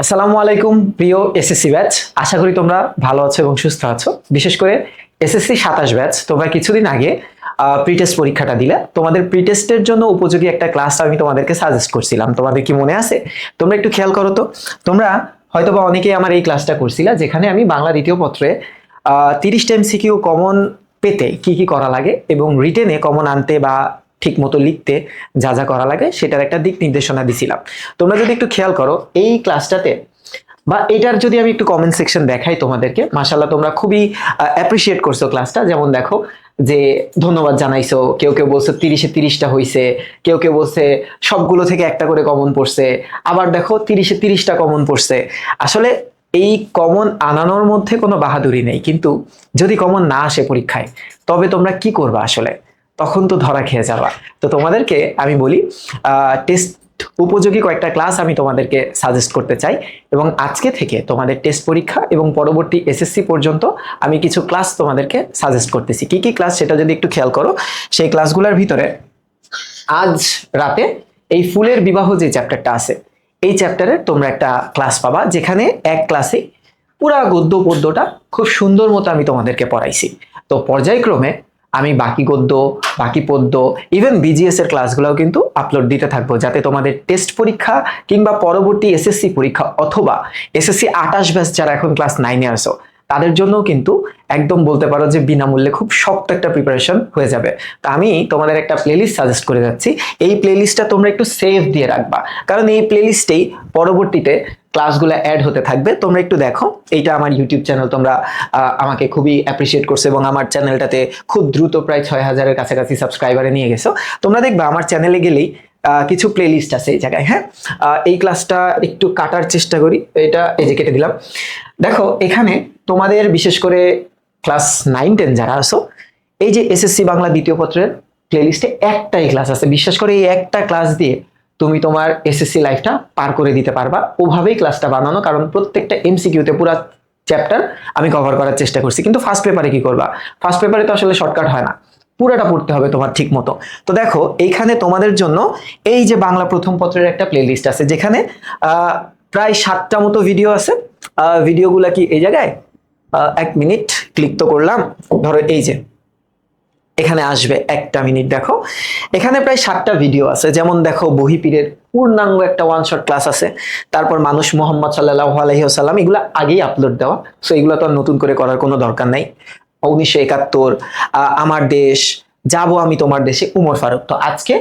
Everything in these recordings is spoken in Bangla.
আসসালামু আলাইকুম প্রিয় এসএসসি ব্যাচ, আশা করি তোমরা ভালো আছো এবং সুস্থ আছো। বিশেষ করে এসএসসি 27 ব্যাচ, তোমরা কিছুদিন আগে প্রি টেস্ট পরীক্ষাটা দিলে। তোমাদের প্রি টেস্টের জন্য উপযোগী একটা ক্লাস আমি তোমাদেরকে সাজেস্ট করছিলাম, তোমাদের কি মনে আছে? তোমরা একটু খেয়াল করো তো। তোমরা হয়তোবা অনেকেই আমার এই ক্লাসটা করছিলা, যেখানে আমি বাংলা দ্বিতীয় পত্রে 30টা এমসিকিউ কমন পেতে কি কি করা লাগে এবং রিটেনে কমন আনতে বা ঠিক মতো লিখতে যা যা করা লাগে সেটার একটা দিক নির্দেশনা দিছিলাম। তোমরা যদি একটু খেয়াল করো এই ক্লাসটাতে বা এটার যদি আমি একটু কমেন্ট সেকশন দেখাই তোমাদেরকে, মাশাআল্লাহ তোমরা খুবই অ্যাপ্রিসিয়েট করছো ক্লাসটা। যেমন দেখো যে ধন্যবাদ জানাইছো, কেউ কেউ বলছে 30-এ 30টা হয়েছে, কেউ কেউ বলছে সবগুলো থেকে একটা করে কমন পড়ছে, আবার দেখো 30-এ 30টা কমন পড়ছে। আসলে এই কমন আনানোর মধ্যে কোনো বাহাদুরি নেই, কিন্তু যদি কমন না আসে পরীক্ষায় তবে তোমরা কি করবা? আসলে তখন তো ধরা খেয়ে যাবা। তো তোমাদেরকে আমি বলি টেস্ট উপযোগী কয়েকটা ক্লাস আমি তোমাদেরকে সাজেস্ট করতে চাই, এবং আজকে থেকে তোমাদের টেস্ট পরীক্ষা এবং পরবর্তী এসএসসি পর্যন্ত আমি কিছু ক্লাস তোমাদেরকে সাজেস্ট করতেছি। কি কি ক্লাস সেটা যদি একটু খেয়াল করো, সেই ক্লাসগুলোর ভিতরে আজ রাতে এই ফুলের বিবাহ যে চ্যাপ্টারটা আছে, এই চ্যাপ্টারে তোমরা একটা ক্লাস পাবা, যেখানে এক ক্লাসে পুরা গদ্য পদ্যটা খুব সুন্দর মতো আমি তোমাদেরকে পড়াইছি। তো পর্যায়ক্রমে আমি বাকি গদ্য, বাকি পদ্য, ইভেন বিজিএস এর ক্লাসগুলোও কিন্তু আপলোড দিতে থাকবো, যাতে তোমাদের টেস্ট পরীক্ষা কিংবা পরবর্তী এসএসসি পরীক্ষা অথবা এসএসসি 28 ব্যাচ যারা এখন ক্লাস 9-এ আসো তাদের জন্যও কিন্তু একদম বলতে পারো যে বিনামূল্যে খুব শক্ত একটা প্রিপারেশন হয়ে যাবে। তো আমি তোমাদের একটা প্লেলিস্ট সাজেস্ট করে যাচ্ছি, এই প্লেলিস্টটা তোমরা একটু সেভ দিয়ে রাখবা, কারণ এই প্লেলিস্টেই পরবর্তীতে ক্লাসগুলো অ্যাড হতে থাকবে। তোমরা একটু দেখো, এইটা আমার ইউটিউব চ্যানেল, তোমরা আমাকে খুবই অ্যাপ্রিসিয়েট করছো এবং আমার চ্যানেলটাতে খুব দ্রুত প্রায় 6000-এর কাছাকাছি সাবস্ক্রাইবারে নিয়ে গেছো। তোমরা দেখবা আমার চ্যানেলে গেলেই কিছু প্লেলিস্ট আছে এই জায়গায়। হ্যাঁ, এই ক্লাসটা একটু কাটার চেষ্টা করি, এটা এই যে কেটে দিলাম। দেখো এখানে তোমাদের বিশেষ করে ক্লাস 9-10 যারা আছো, এই যে এসএসসি বাংলা দ্বিতীয় পত্রের প্লেলিস্টে একটাই ক্লাস আছে। বিশ্বাস করে এই একটা ক্লাস দিয়ে তুমি তোমার এসএসসি লাইফটা পার করে দিতে পারবা। ওভাবেই ক্লাসটা বানানো, কারণ প্রত্যেকটা এমসিকিউতে পুরো চ্যাপ্টার আমি কভার করার চেষ্টা করছি। কিন্তু ফার্স্ট পেপারে কি করবা? ফার্স্ট পেপারে তো আসলে শর্টকাট হয় না, পুরাটা পড়তে হবে তোমার ঠিক মতো। তো দেখো এইখানে তোমাদের জন্য এই যে বাংলা প্রথম পত্রের একটা প্লেলিস্ট আছে, যেখানে প্রায় 7টা মতো ভিডিও আছে। ভিডিওগুলা কি এই জায়গায় 1 মিনিট ক্লিক তো করলাম, ধরো এই যে এখানে আসবে 1টা মিনিট। দেখো এখানে প্রায় 7টা ভিডিও আছে। যেমন দেখো বহিপীরের পূর্ণাঙ্গ একটা ওয়ান শট ক্লাস আছে, তারপর মানুষ মোহাম্মদ সাল্লাল্লাহু আলাইহি ওয়াসাল্লাম, এগুলো আগেই আপলোড দেওয়া, সো এগুলো তো আর নতুন করে করার কোনো দরকার নাই। 1971, আমার দেশ, যাবো আমি তোমার দেশে, উমর ফারুক। তো আজকে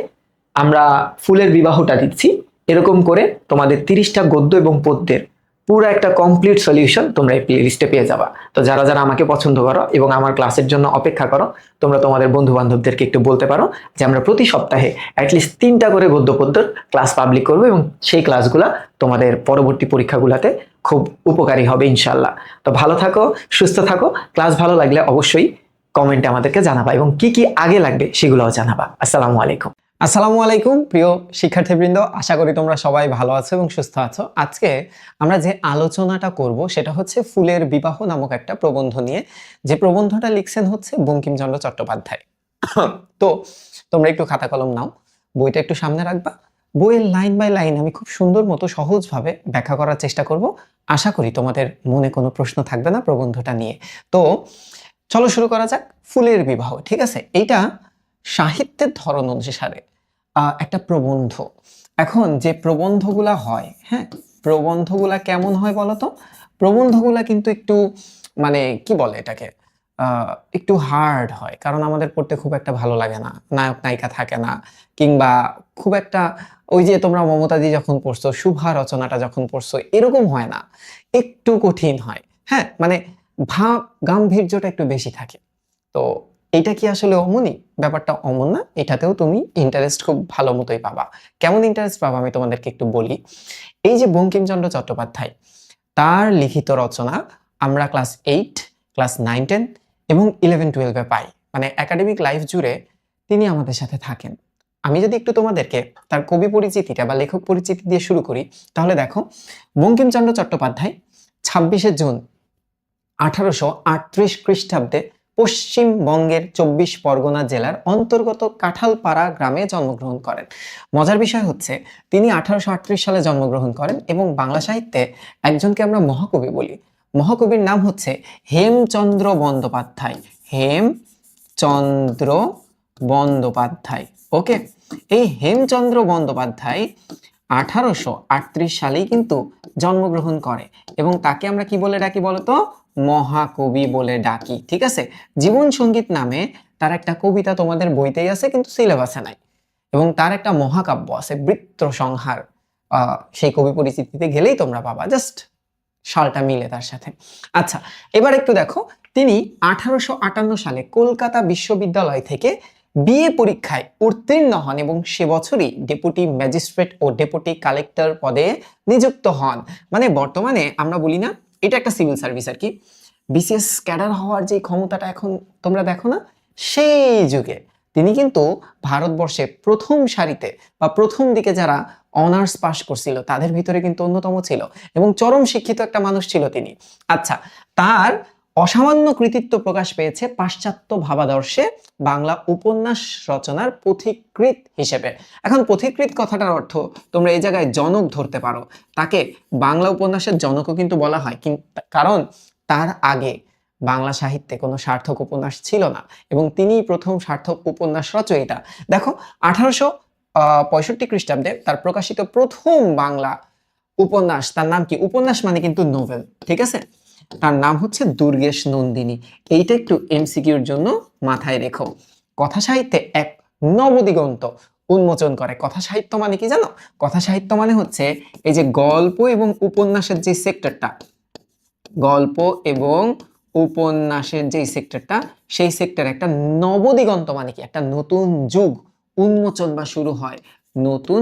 আমরা ফুলের বিবাহটা দিচ্ছি। এরকম করে তোমাদের 30টা গদ্য এবং পদ্যের পুরো একটা কমপ্লিট সলিউশন তোমরা এই প্লেলিস্টে পেয়ে যাবা। তো যারা যারা আমাকে পছন্দ করো এবং আমার ক্লাসের জন্য অপেক্ষা করো, তোমরা তোমাদের বন্ধু বান্ধবদেরকে একটু বলতে পারো যে আমরা প্রতি সপ্তাহে অ্যাটলিস্ট 3টা করে গদ্য পদ্যের ক্লাস পাবলিক করবো, এবং সেই ক্লাসগুলা তোমাদের পরবর্তী পরীক্ষাগুলোতে খুব উপকারী হবে ইনশাল্লাহ। তো ভালো থাকো, সুস্থ থাকো। ক্লাস ভালো লাগলে অবশ্যই কমেন্টে আমাদেরকে জানাবা, এবং কি কি আগে লাগবে সেগুলোও জানাবা। আসসালামু আলাইকুম। আসসালামু আলাইকুম প্রিয় শিক্ষার্থীবৃন্দ, আশা করি তোমরা সবাই ভালো আছো এবং সুস্থ আছো। আজকে আমরা যে আলোচনাটা করব সেটা হচ্ছে ফুলের বিবাহ নামক একটা প্রবন্ধ নিয়ে, যে প্রবন্ধটা লিখছেন হচ্ছে বঙ্কিমচন্দ্র চট্টোপাধ্যায়। তো তোমরা একটু খাতা কলম নাও, বইটা একটু সামনে রাখবা। বইয়ের লাইন বাই লাইন আমি খুব সুন্দর মতো সহজভাবে ব্যাখ্যা করার চেষ্টা করব। আশা করি তোমাদের মনে কোনো প্রশ্ন থাকবে না প্রবন্ধটা নিয়ে। তো চলো শুরু করা যাক। ফুলের বিবাহ, ঠিক আছে, এইটা সাহিত্যের ধরন অনুসারে একটা প্রবন্ধ। এখন যে প্রবন্ধগুলা হয়, হ্যাঁ, প্রবন্ধগুলা কেমন হয় বলতো? প্রবন্ধগুলা কিন্তু একটু মানে কি বলে এটাকে, একটু হার্ড হয়, কারণ আমাদের পড়তে খুব একটা ভালো লাগে না, নায়ক নায়িকা থাকে না, কিংবা খুব একটা ওই যে তোমরা মমতাজি যখন পড়ছো, শুভা রচনাটা যখন পড়ছো, এরকম হয় না, একটু কঠিন হয়। হ্যাঁ, মানে ভাব গাম্ভীর্যটা একটু বেশি থাকে। তো এটা কি আসলে অমনই? ব্যাপারটা অমন না, এটাতেও তুমি ইন্টারেস্ট খুব ভালো মতোই পাবা। কেমন ইন্টারেস্ট পাবা আমি তোমাদেরকে একটু বলি। এই যে বঙ্কিমচন্দ্র চট্টোপাধ্যায়, তার লিখিত রচনা আমরা ক্লাস 8, ক্লাস 9, 10 এবং 11, 12-এ পাই। মানে একাডেমিক লাইফ জুড়ে তিনি আমাদের সাথে থাকেন। আমি যদি একটু তোমাদেরকে তার কবি পরিচিতিটা বা লেখক পরিচিতি দিয়ে শুরু করি, তাহলে দেখো বঙ্কিমচন্দ্র চট্টোপাধ্যায় 26শে জুন 1838 খ্রিস্টাব্দে পশ্চিমবঙ্গের 24 পরগনা জেলার অন্তর্গত কাঁঠালপাড়া গ্রামে জন্মগ্রহণ করেন। মজার বিষয় হচ্ছে তিনি 1838 সালে জন্মগ্রহণ করেন এবং বাংলা সাহিত্যে একজনকে আমরা মহাকবি বলি। মহাকবির নাম হচ্ছে হেমচন্দ্র বন্দ্যোপাধ্যায়। হেমচন্দ্র বন্দ্যোপাধ্যায়। ওকে, এই হেমচন্দ্র বন্দ্যোপাধ্যায় 1838 সালেই কিন্তু জন্মগ্রহণ করে এবং তাকে আমরা কি বলে ডাকি বলতো? মহাকবি বলে ডাকি। ঠিক আছে, জীবন সঙ্গীত নামে তার একটা কবিতা তোমাদের বইতেই আছে কিন্তু সিলেবাসে নাই, এবং তার একটা মহাকাব্য আছে বৃত্ত সংহার। সেই কবি পরিচিতিতে গেলেই তোমরা পাবা, জাস্ট সালটা মিলে তার সাথে। আচ্ছা, এবার একটু দেখো, তিনি 1858 সালে কলকাতা বিশ্ববিদ্যালয় থেকে বিএ পরীক্ষায় উত্তীর্ণ হন এবং সে বছরই ডেপুটি ম্যাজিস্ট্রেট ও ডেপুটি কালেক্টর পদে নিযুক্ত হন। মানে বর্তমানে আমরা বলি না, এটা একটা সিভিল সার্ভিস আর কি, বিসিএস ক্যাডার হওয়ার যে ক্ষমতাটা এখন তোমরা দেখো না, সেই যুগে তিনি কিন্তু ভারতবর্ষে প্রথম সারিতে বা প্রথম দিকে যারা অনার্স পাশ করছিল তাদের ভিতরে কিন্তু অন্যতম ছিল এবং চরম শিক্ষিত একটা মানুষ ছিল তিনি। আচ্ছা, তার অসামান্য কৃতিত্ব প্রকাশ পেয়েছে পাশ্চাত্য ভাবাদর্শে বাংলা উপন্যাস রচনার পথিকৃৎ হিসেবে। এখন পথিকৃৎ কথাটার অর্থ তোমরা এই জায়গায় জনক ধরতে পারো, তাকে বাংলা উপন্যাসের জনকও কিন্তু বলা হয়, কারণ তার আগে বাংলা সাহিত্যে কোনো সার্থক উপন্যাস ছিল না এবং তিনিই প্রথম সার্থক উপন্যাস রচয়িতা। দেখো, 1865 খ্রিস্টাব্দে তার প্রকাশিত প্রথম বাংলা উপন্যাস, তার নাম কি? উপন্যাস মানে কিন্তু নোভেল, ঠিক আছে? তার নাম হচ্ছে দুর্গেশ নন্দিনী। এইটা একটু এমসিকিউর জন্য মাথায় রেখো। কথা সাহিত্যে এক নবদিগন্ত উন্মোচন করে। কথা সাহিত্য মানে কি জানো? কথা সাহিত্য মানে হচ্ছে এই যে গল্প এবং উপন্যাসের যে সেক্টরটা, গল্প এবং উপন্যাসের যে সেক্টরটা, সেই সেক্টরে একটা নবদিগন্ত মানে কি? একটা নতুন যুগ উন্মোচন বা শুরু হয়, নতুন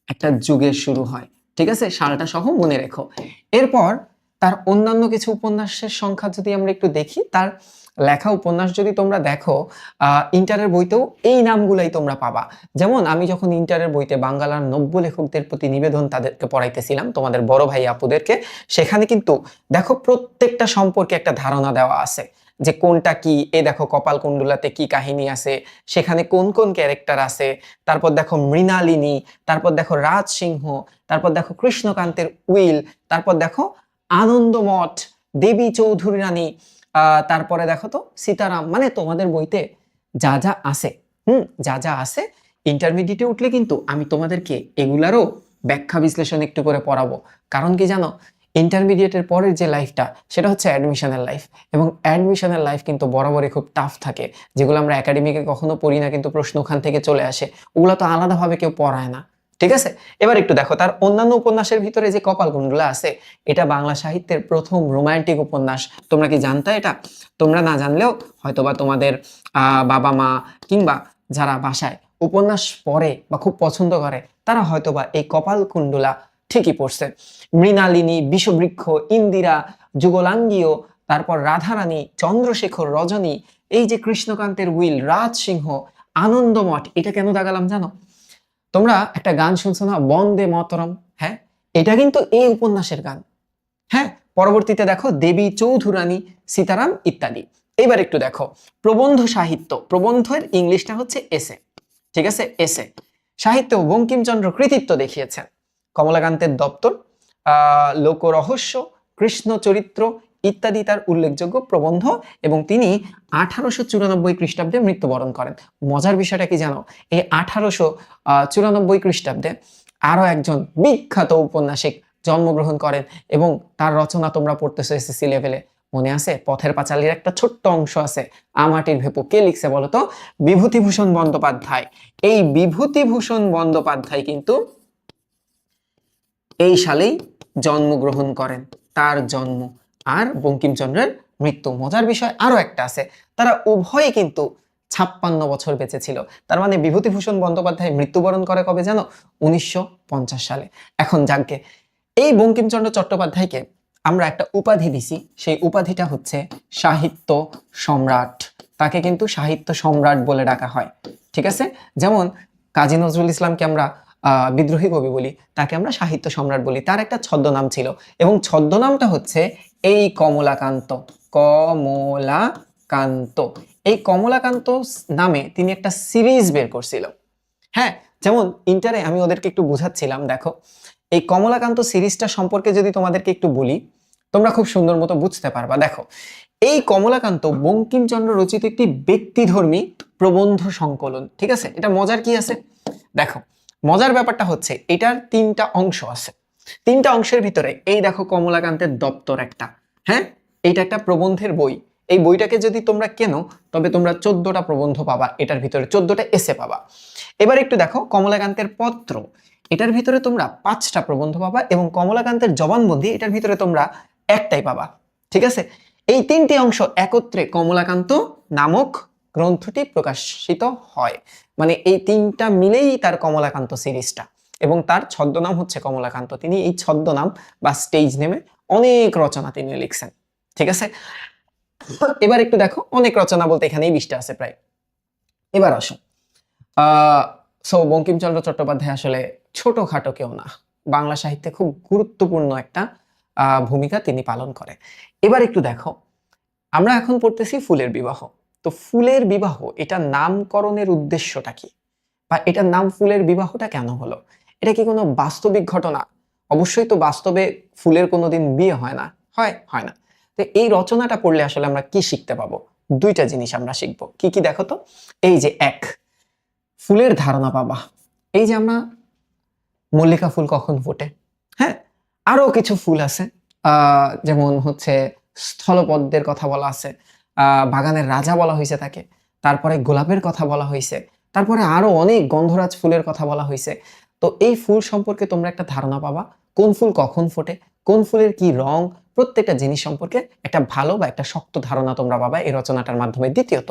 একটা যুগের শুরু হয়। ঠিক আছে, সালটা সহ মনে রেখো। এরপর তার অন্যান্য কিছু উপন্যাসের সংখ্যা যদি আমরা একটু দেখি, তার লেখা উপন্যাস যদি তোমরা দেখো, ইন্টারের বইতেও এই নামগুলাই তোমরা পাবা। যেমন আমি যখন ইন্টারের বইতে বাংলার নব্য লেখকদের প্রতি নিবেদন তাদেরকে পড়াইতেছিলাম, তোমাদের বড় ভাই আপুদেরকে, সেখানে কিন্তু দেখো প্রত্যেকটা সম্পর্কে একটা ধারণা দেওয়া আছে যে কোনটা কি। এ দেখো কপালকুণ্ডলাতে কি কাহিনী আছে, সেখানে কোন কোন ক্যারেক্টার আছে, তারপর দেখো মৃণালিনী, তারপর দেখো রাজ সিংহ, তারপর দেখো কৃষ্ণকান্তের উইল, তারপর দেখো আনন্দমঠ, দেবী চৌধুরী রানী, তারপরে দেখো তো সীতারাম। মানে তোমাদের বইতে যা যা আছে, যা যা আছে, ইন্টারমিডিয়েটে উঠলে কিন্তু আমি তোমাদেরকে এগুলারও ব্যাখ্যা বিশ্লেষণ একটু করে পড়াবো। কারণ কি জানো, ইন্টারমিডিয়েটের পরের যে লাইফটা সেটা হচ্ছে অ্যাডমিশনের লাইফ, এবং অ্যাডমিশনের লাইফ কিন্তু বরাবরই খুব টাফ থাকে। যেগুলো আমরা একাডেমিকে কখনো পড়ি না কিন্তু প্রশ্ন ওখান থেকে চলে আসে, ওগুলো তো আলাদাভাবে কেউ পড়ায় না। ঠিক আছে, এবার একটু দেখো তার অন্যান্য উপন্যাসের ভিতরে যে কপালকুণ্ডলা আছে, এটা বাংলা সাহিত্যের প্রথম রোমান্টিক উপন্যাস। তোমরা কি জানতা এটা? তোমরা না জানলেও হয়তোবা তোমাদের বাবা মা কিংবা যারা বাসায় উপন্যাস পড়ে বা খুব পছন্দ করে তারা হয়তোবা এই কপালকুণ্ডলা ঠিকই পড়ছে। মৃণালিনী, বিষবৃক্ষ, ইন্দিরা, যুগলাঙ্গীয়, তারপর রাধারানী, চন্দ্রশেখর, রজনী, এই যে কৃষ্ণকান্তের উইল, রাজ সিংহ, আনন্দমঠ। এটা কেন দাগালাম জানো? তোমরা একটা গান শুনছো না, বন্দে মাতরম? হ্যাঁ, এটা কিন্তু এই উপন্যাসের গান। হ্যাঁ, পরবর্তীতে দেখো দেবী চৌধুরানী, সীতারাম ইত্যাদি। এবার একটু দেখো প্রবন্ধ সাহিত্য। প্রবন্ধের ইংলিশটা হচ্ছে এসে, ঠিক আছে? এসে সাহিত্য বঙ্কিমচন্দ্র কৃতিত্ব দেখিয়েছেন। কমলাকান্তের দপ্তর, লোকরহস্য, কৃষ্ণ চরিত্র ইত্যাদি তার উল্লেখযোগ্য প্রবন্ধ, এবং তিনি 1894 খ্রিস্টাব্দে মৃত্যুবরণ করেন। মজার বিষয়টা কি জানো, এই 1894 খ্রিস্টাব্দে আরো একজন বিখ্যাত ঔপন্যাসিক জন্মগ্রহণ করেন এবং তার রচনা তোমরা পড়তেছো এসএসসি লেভেলে, মনে আছে? পথের পাঁচালীর একটা ছোট্ট অংশ আছে, আমাটির ভেপু। কে লিখছে বলো তো? বিভূতিভূষণ বন্দ্যোপাধ্যায়। এই বিভূতিভূষণ বন্দ্যোপাধ্যায় কিন্তু এই সালেই জন্মগ্রহণ করেন। তার জন্ম আর বঙ্কিমচন্দ্রের মৃত্যু। মজার বিষয় আরো একটা আছে, তারা উভয়ে কিন্তু 56 বছর বেঁচে ছিল। তার মানে বিভূতিভূষণ বন্দ্যোপাধ্যায় মৃত্যুবরণ করে কবে জানো? 1950 সালে। এখন যাকে এই বঙ্কিমচন্দ্র চট্টোপাধ্যায়কে আমরা একটা উপাধি দিছি, সেই উপাধিটা হচ্ছে সাহিত্য সম্রাট। তাকে কিন্তু সাহিত্য সম্রাট বলে ডাকা হয়, ঠিক আছে? যেমন কাজী নজরুল ইসলামকে আমরা বিদ্রোহী কবি বলি, তাকে আমরা সাহিত্য সম্রাট বলি। তার একটা ছদ্মনাম ছিল এবং ছদ্মনামটা হচ্ছে এই কমলাকান্ত। কমলাকান্ত। কমলাকান্ত। এই কমলাকান্ত নামে তিনি একটা সিরিজ বের করছিল। হ্যাঁ, যেমন ইন্টারে আমি ওদেরকে একটু বুঝাচ্ছিলাম, দেখো এই কমলাকান্ত সিরিজটা সম্পর্কে যদি তোমাদেরকে একটু বলি, তোমরা খুব সুন্দর মতো বুঝতে পারবা। দেখো, এই কমলাকান্ত বঙ্কিমচন্দ্র রচিত একটি ব্যক্তিধর্মী প্রবন্ধ সংকলন। ঠিক আছে, এটা মজার কি আছে দেখো, মজার ব্যাপারটা হচ্ছে এটার 3টা অংশ আছে। 3টা অংশের ভিতরে এই দেখো কমলাকান্তের দপ্তর একটা, হ্যাঁ, এইটা একটা প্রবন্ধের বই। এই বইটাকে যদি তোমরা কেনো তবে তোমরা 14টা প্রবন্ধ পাবা, এটার ভিতরে 14টা এসে পাবা। এবার একটু দেখো কমলাকান্তের পত্র, এটার ভিতরে তোমরা 5টা প্রবন্ধ পাবা, এবং কমলাকান্তের জবানবন্দি এটার ভিতরে তোমরা একটাই পাবা। ঠিক আছে, এই 3টি অংশ একত্রে কমলাকান্ত নামক গ্রন্থটি প্রকাশিত হয়। মানে এই 3টা মিলেই তার কমলাকান্ত সিরিজটা, এবং তার ছদ্মনাম হচ্ছে কমলাকান্ত। তিনি এই ছদ্মনাম বা স্টেজ নেমে অনেক রচনা তিনি লিখছেন। ঠিক আছে, এবার একটু দেখো, অনেক রচনা বলতে এখানেই 20টা আছে প্রায়। এবার আসো, বঙ্কিমচন্দ্র চট্টোপাধ্যায় আসলে ছোটখাটো কেউ না, বাংলা সাহিত্যে খুব গুরুত্বপূর্ণ একটা ভূমিকা তিনি পালন করে। এবার একটু দেখো, আমরা এখন পড়তেছি ফুলের বিবাহ। তো ফুলের বিবাহ, এটা নামকরণের উদ্দেশ্যটা কি, বা এটার নাম ফুলের বিবাহটা কেন হলো? এটা কি কোনো বাস্তবিক ঘটনা? অবশ্যই তো বাস্তবে ফুলের কোনোদিন বিয়ে হয় না, হয় না। তো এই রচনাটা পড়লে আসলে আমরা কি শিখতে পাবো? 2টা জিনিস আমরা শিখবো। কি কি দেখো তো, এই যে এক, ফুলের ধারণা পাবা। এই যে আমরা মল্লিকা ফুল কখন ফোটে, হ্যাঁ, আরো কিছু ফুল আছে, যেমন হচ্ছে স্থলপদ্মের কথা বলা আছে, বাগানের রাজা বলা হয়েছে তাকে, তারপরে গোলাপের কথা বলা হয়েছে, তারপরে আরো অনেক গন্ধরাজ ফুলের কথা বলা হয়েছে। তো এই ফুল সম্পর্কে তোমরা একটা ধারণা পাবা, কোন ফুল কখন ফোটে, কোন ফুলের কি রং, প্রত্যেকটা জিনিস সম্পর্কে একটা ভালো বা একটা শক্ত ধারণা তোমরা পাবা এই রচনাটার মাধ্যমে। দ্বিতীয়ত,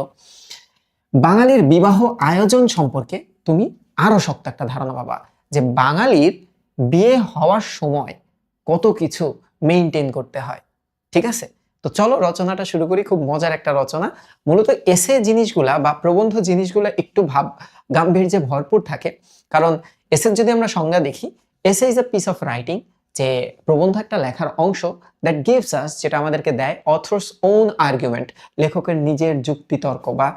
বাঙালির বিবাহ আয়োজন সম্পর্কে তুমি আরো শক্ত একটা ধারণা পাবা, যে বাঙালির বিয়ে হওয়ার সময় কত কিছু মেইনটেইন করতে হয়। ঠিক আছে, তো চলো রচনাটা শুরু করি। খুব মজার একটা রচনা। মূলত এসে জিনিসগুলা বা প্রবন্ধ জিনিসগুলা একটু ভাব গাম্ভীর্যে ভরপুর থাকে, কারণ এসে যদি আমরা সংজ্ঞা দেখি, এসে is a piece of writing, যে প্রবন্ধ একটা লেখার অংশ দ্যাট গিভস আস, যেটা আমাদেরকে দেয় অথর্স ওন আর্গুমেন্ট, লেখকের নিজের যুক্তিতর্ক বা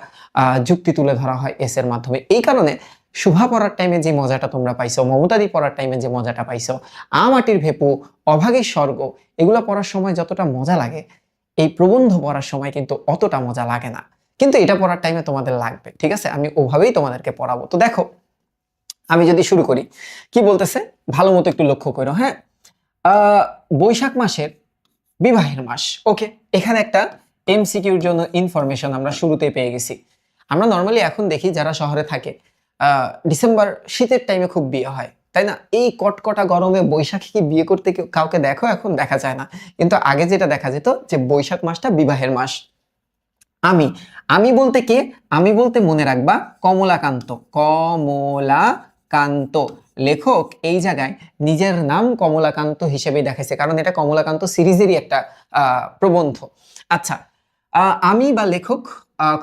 যুক্তি তুলে ধরা হয় এসের মাধ্যমে। এই কারণে শুভা পড়ার টাইমে যে মজাটা তোমরা পাইছো, মমতাদি পড়ার টাইমে যে মজাটা পাইছো, মাটির ভেপু, অভাগীর স্বর্গ, এগুলো পড়ার সময় যতটা মজা লাগে, এই প্রবন্ধ পড়ার সময় কিন্তু অতটা মজা লাগে না। কিন্তু এটা পড়ার টাইমে তোমাদের লাগবে। ঠিক আছে, আমি ওভাবেই তোমাদেরকে পড়াবো। তো দেখো, আমি যদি শুরু করি, কি বলতেছে ভালো মতো একটু লক্ষ্য করো। হ্যাঁ, বৈশাখ মাসের বিবাহের মাস। ওকে, এখানে একটা এমসিকিউর জন্য ইনফরমেশন আমরা শুরুতেই পেয়ে গেছি। আমরা নর্মালি এখন দেখি যারা শহরে থাকে, ডিসেম্বর শীতের টাইমে খুব বিয়ে হয়, তাই না? এই কটকটা গরমে বৈশাখে কি বিয়ে করতে কাউকে দেখো? এখন দেখা যায় না। কিন্তু আগে যেটা দেখা যেত, যে বৈশাখ মাসটা বিবাহের মাস। আমি আমি বলতে কে? আমি বলতে মনে রাখবা কমলাকান্ত। কমলাকান্ত লেখক এই জায়গায় নিজের নাম কমলাকান্ত হিসেবেই দেখাইছে, কারণ এটা কমলাকান্ত সিরিজেরই একটা প্রবন্ধ। আচ্ছা, আমি বা লেখক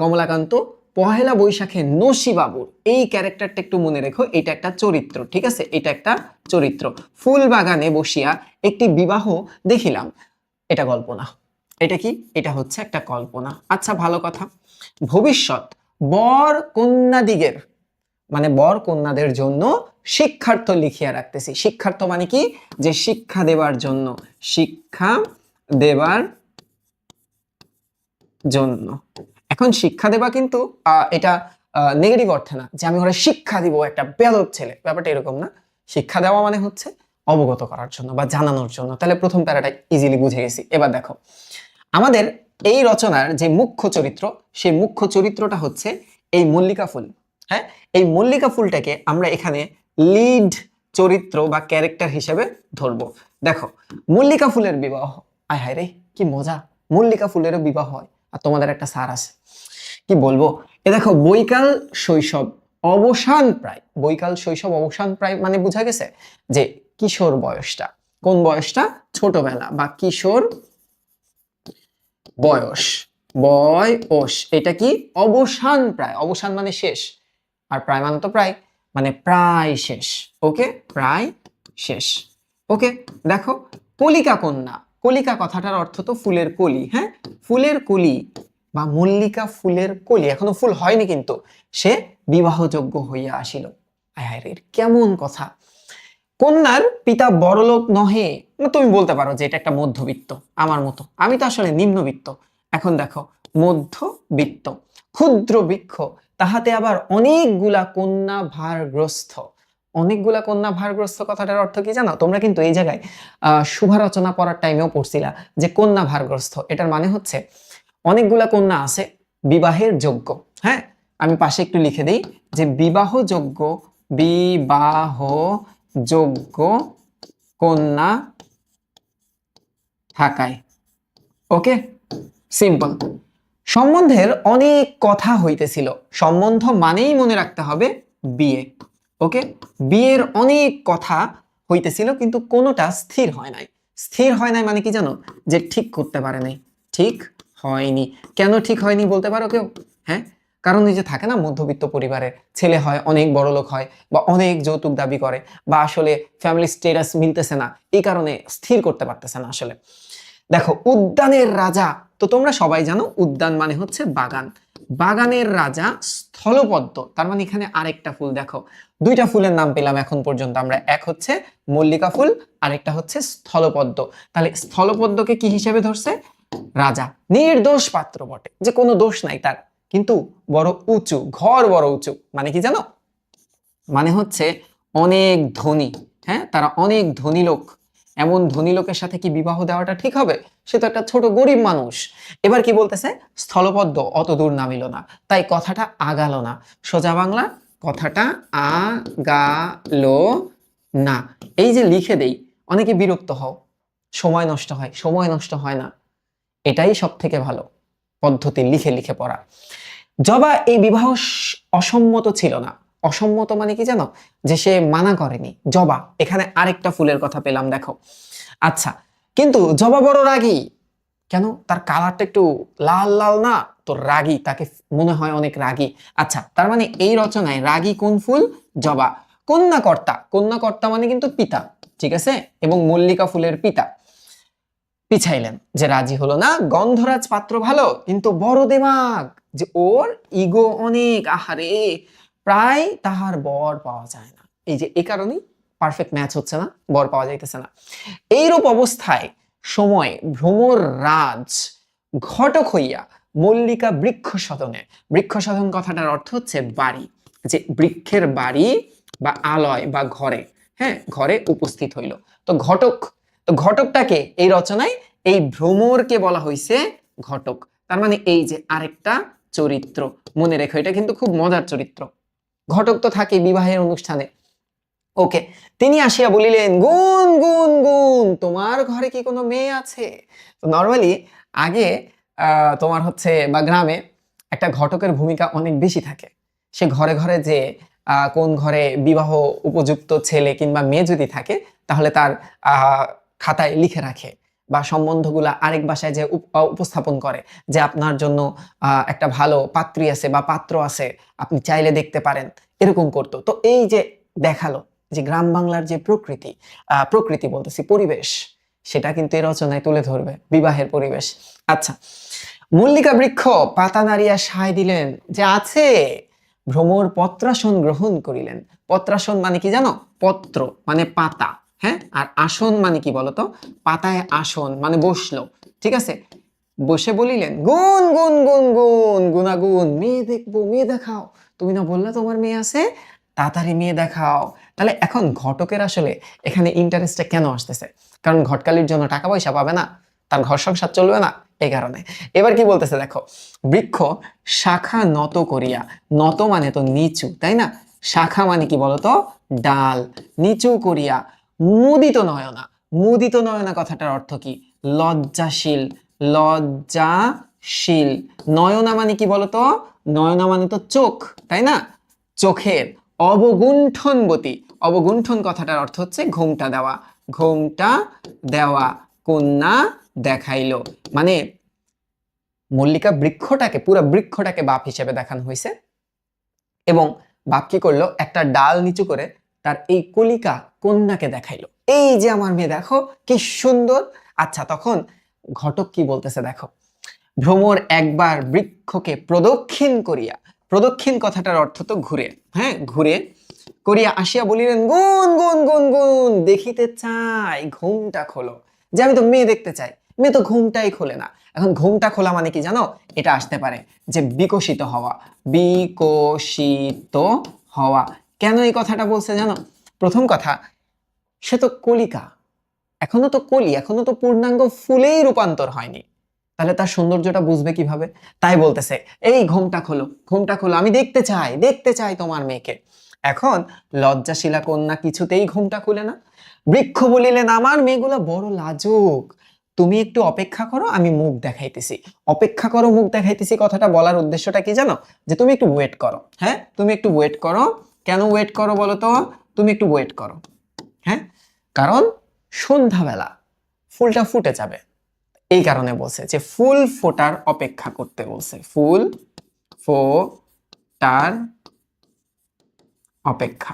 কমলাকান্ত পহেলা বৈশাখে নসিবাবুর এই ক্যারেক্টারটা একটু মনে রেখো, এটা একটা চরিত্র। ঠিক আছে, এটা একটা চরিত্র। ফুল বাগানে বসিয়া একটি বিবাহ দেখিলাম, এটা গল্প না। এটা কি? এটা হচ্ছে একটা কল্পনা। আচ্ছা, ভালো কথা। ভবিষ্যৎ বর কন্যাদিগের, মানে বর কন্যাদের জন্য শিক্ষার্থ লিখিয়া রাখতেছি। শিক্ষার্থ মানে কি? যে শিক্ষা দেবার জন্য, শিক্ষা দেবার জন্য। এখন শিক্ষা দেবা কিন্তু এটা নেগেটিভ অর্থে না, যে আমি ওরা শিক্ষা দিব একটা বেয়াদব ছেলে, ব্যাপারটা এরকম না। শিক্ষা দেওয়া মানে হচ্ছে অবগত করার জন্য বা জানানোর জন্য। তাহলে প্রথম প্যারাটা ইজিলি বুঝে গেছি। এবার দেখো, আমাদের এই রচনার যে মুখ্য চরিত্র, সেই মুখ্য চরিত্রটা হচ্ছে এই মল্লিকা ফুল। হ্যাঁ, এই মল্লিকা ফুলটাকে আমরা এখানে লিড চরিত্র বা ক্যারেক্টার হিসেবে ধরবো। দেখো, মল্লিকা ফুলের বিবাহ, আয় হায় রে কি মজা! মল্লিকা ফুলেরও বিবাহ হয়, আর তোমাদের একটা স্যার আছে, কি বলবো। এ দেখো, বৈকাল শৈশব অবসান প্রায়। বৈকাল শৈশব অবসান প্রায় মানে বোঝা গেছে যে কিশোর বয়সটা, কোন বয়সটা? ছোটবেলা বা কিশোর বয়স। বয়স এটা কি? অবসান প্রায়। অবসান মানে শেষ, আর প্রায় মানে তো প্রায়, মানে প্রায় শেষ। ওকে, প্রায় শেষ। ওকে, দেখো, কলিকা কন্যা। কলিকা কথাটার অর্থ তো ফুলের কলি। হ্যাঁ, ফুলের কলি বা মল্লিকা ফুলের কলি, এখনো ফুল হয়নি কিন্তু, সে বিবাহযোগ্য হইয়া আসিল। আয় হায় রে, কেমন কথা! কন্যার পিতা বড়লোক নহে, তুমি বলতে পারো যে এটা একটা মধ্যবিত্ত, আমার মতো, আমি তো আসলে নিম্নবিত্ত। এখন দেখো, মধ্যবিত্ত, ক্ষুদ্র বৃক্ষ, তাহাতে আবার অনেকগুলা কন্যা ভারগ্রস্ত। অনেকগুলা কন্যা ভারগ্রস্ত কথাটার অর্থ কি জানো? তোমরা কিন্তু এই জায়গায় শুভা রচনা পড়ার টাইমেও পড়ছিলা যে কন্যা ভারগ্রস্ত, এটার মানে হচ্ছে অনেকগুলা কন্যা আছে বিবাহের যোগ্য। হ্যাঁ, আমি পাশে একটু লিখে দিই যে বিবাহযোগ্য, বিবাহযোগ্য কন্যা থাকায়। ওকে, সিম্পল। সম্বন্ধের অনেক কথা হইতেছিল। সম্বন্ধ মানেই মনে রাখতে হবে বিয়ে। ওকে, বিয়ের অনেক কথা হইতেছিল, কিন্তু কোনোটা স্থির হয় নাই। স্থির হয় নাই মানে কি জানো? যে ঠিক করতে পারে নাই, ঠিক হয়নি। কেন ঠিক হয়নি বলতে পারো কেউ? হ্যাঁ, কারণ এই যে থাকে না, মধ্যবিত্ত পরিবারের ছেলে হয়, অনেক বড় লোক হয়, বা অনেক যৌতুক দাবি করে, বা আসলে ফ্যামিলি স্টেটাস মিলতেছে না, এই কারণে স্থির করতে পারতেছে না আসলে। দেখো, উদ্যানের রাজা, তো তোমরা সবাই জানো উদ্যান মানে হচ্ছে বাগান। বাগানের রাজা স্থলপদ্ম, তার মানে এখানে আরেকটা ফুল। দেখো, দুইটা ফুলের নাম পেলাম এখন পর্যন্ত আমরা, এক হচ্ছে মল্লিকা ফুল, আরেকটা হচ্ছে স্থলপদ্ম। তাহলে স্থলপদ্মকে কি হিসেবে ধরছে? রাজা। নির্দোষ পাত্র বটে, যে কোনো দোষ নাই তার, কিন্তু বড় উঁচু, ঘর বড় উঁচু, মানে কি জানো? মানে হচ্ছে অনেক ধনী। হ্যাঁ, তারা অনেক ধনী লোক। এমন ধনী লোকের সাথে কি বিবাহ দেওয়াটা ঠিক হবে? সে তো একটা ছোট গরিব মানুষ। এবার কি বলতেছে? স্থলপদ্ম অত দূর নামিল না, তাই কথাটা আগালো না। সোজা বাংলা, কথাটা আগালো না। এই যে লিখে দেই, অনেকে বিরক্ত হও, সময় নষ্ট হয়, সময় নষ্ট হয় না, এটাই সব থেকে ভালো পদ্ধতি, লিখে লিখে পড়া। জবা এই বিবাহ অসম্মত ছিল না। অসম্মত মানে কি জানো? যে সে মানা করেনি। জবা, এখানে আরেকটা ফুলের কথা পেলাম, দেখো। আচ্ছা, কিন্তু জবা বড় রাগী। কেন? তার কালারটা একটু লাল লাল না, তো রাগী, তাকে মনে হয় অনেক রাগী। আচ্ছা, তার মানে এই রচনায় রাগী কোন ফুল? জবা। কন্যাকর্তা, কন্যাকর্তা মানে কিন্তু পিতা, ঠিক আছে, এবং মল্লিকা ফুলের পিতা পিছাইলেন, যে রাজি হলো না। গন্ধরাজ পাত্র ভালো, কিন্তু বড় দেমাগ, যে ওর ইগো অনেক, আহারে, প্রায় তাহার বর পাওয়া যায় না। এই যে এই কারণেই পারফেক্ট ম্যাচ হচ্ছে না, বর পাওয়া যাইতেছে না। এইরূপ অবস্থায় সময় ভ্রমর রাজ ঘটক হইয়া মল্লিকা বৃক্ষ সদনে। বৃক্ষ সদন কথাটার অর্থ হচ্ছে বাড়ি, যে বৃক্ষের বাড়ি বা আলয় বা ঘরে, হ্যাঁ, ঘরে উপস্থিত হইল। তো ঘটক, তো ঘটকটাকে এই রচনায় এই ভ্রমরকে বলা হয়েছে ঘটক। তার মানে এই যে আরেকটা চরিত্র, মনে রেখো, এটা কিন্তু খুব মজার চরিত্র। ঘটক তো থাকে বিবাহের অনুষ্ঠানে। ওকে, তিনি আসিয়া বলিলেন, গুণ গুণ গুণ, তোমার ঘরে কি কোনো মেয়ে আছে? তো নর্মালি আগে তোমার হচ্ছে বা গ্রামে একটা ঘটকের ভূমিকা অনেক বেশি থাকে। সে ঘরে ঘরে যে কোন ঘরে বিবাহ উপযুক্ত ছেলে কিংবা মেয়ে যদি থাকে, তাহলে তার খাতায় লিখে রাখে, বা সম্বন্ধগুলা আরেক বাসায় যে উপস্থাপন করে, যে আপনার জন্য একটা ভালো পাত্রী আছে বা পাত্র আছে, আপনি চাইলে দেখতে পারেন, এরকম করতো। তো এই যে দেখালো যে গ্রাম বাংলার যে প্রকৃতি, প্রকৃতি বলতেছি পরিবেশ, সেটা কিন্তু এই রচনায় তুলে ধরবে, বিবাহের পরিবেশ। আচ্ছা, মল্লিকা বৃক্ষ পাতা নাড়িয়া সায় দিলেন, যে আছে। ভ্রমর পত্রাসন গ্রহণ করিলেন। পত্রাসন মানে কি জানো? পত্র মানে পাতা, হ্যাঁ, আর আসন মানে কি বলতো? পাতায় আসন মানে বসলো, ঠিক আছে। বসে বলিলেন, গুণ গুণ গুণ গুণ গুণাগুণ, মেয়ে দেখবো, মেয়ে দেখাও। তুমি না বললে তোমার মেয়ে আছে, তাড়াতাড়ি মেয়ে দেখাও। তাহলে এখন ঘটকের আসলে এখানে ইন্টারেস্টটা কেন আসতেছে? কারণ ঘটকালির জন্য টাকা পয়সা পাবে না, তার ঘর সংসার চলবে না, এই কারণে। এবার কি বলতেছে দেখো, বৃক্ষ শাখা নত করিয়া, নত মানে তো নিচু, তাই না? শাখা মানে কি বলতো? ডাল। নিচু করিয়া মুদিত নয়না। মুদিত নয়না কথাটার অর্থ কি? লজ্জাশীল, লজ্জাশীল। নয়না মানে কি বলতো? নয়না মানে তো চোখ, তাই না? চোখের অবগুণ্ঠনবতী। অবগুণ্ঠন কথাটার অর্থ হচ্ছে ঘোমটা দেওয়া। ঘোমটা দেওয়া কন্যা দেখাইলো, মানে মল্লিকা বৃক্ষটাকে, পুরো বৃক্ষটাকে বাপ হিসেবে দেখানো হয়েছে। এবং বাপ কি করলো? একটা ডাল নিচু করে তার এই কলিকা কন্যাকে দেখাইলো, এই যে আমার মেয়ে দেখো কি সুন্দর। আচ্ছা, তখন ঘটক কি বলতেছে দেখো, ভ্রমর একবার বৃক্ষকে প্রদক্ষিণ করিয়া, প্রদক্ষিণ কথাটার অর্থ তো ঘুরে, হ্যাঁ ঘুরে করিয়া আসিয়া বলিলেন, গুন গুন গুন গুন দেখিতে চাই, ঘুমটা খোলো। যে আমি তো মেয়ে দেখতে চাই, মেয়ে তো ঘুমটাই খোলে না। এখন ঘুমটা খোলা মানে কি জানো? এটা আসতে পারে যে বিকশিত হওয়া, বিকশিত হওয়া। কেন এই কথাটা বলছে জানো? প্রথম কথা, সে তো কলিকা, এখনো তো কলি, এখনো তো পূর্ণাঙ্গ ফুলেই রূপান্তর হয়নি, তাহলে তার সৌন্দর্যটা বুঝবে কিভাবে? তাই বলতেছে, এই ঘোমটা খোলো, ঘোমটা খোলো, আমি দেখতে চাই, দেখতে চাই তোমার মেয়েকে। এখন লজ্জাশীলা কন্যা কিছুতেই ঘোমটা খুলে না। বৃক্ষ বলিলেন, আমার মেয়েগুলো বড় লাজুক, তুমি একটু অপেক্ষা করো, আমি মুখ দেখাইতেছি। অপেক্ষা করো, মুখ দেখাইতেছি কথাটা বলার উদ্দেশ্যটা কি জানো? যে তুমি একটু ওয়েট করো, হ্যাঁ তুমি একটু ওয়েট করো। কেন ওয়েট করো বলো তো? তুমি একটু ওয়েট করো, হ্যাঁ কারণ সন্ধ্যাবেলা ফুলটা ফুটে যাবে, এই কারণে বলছে যে ফুল ফোটার অপেক্ষা করতে বলছে, ফুল ফোটার অপেক্ষা।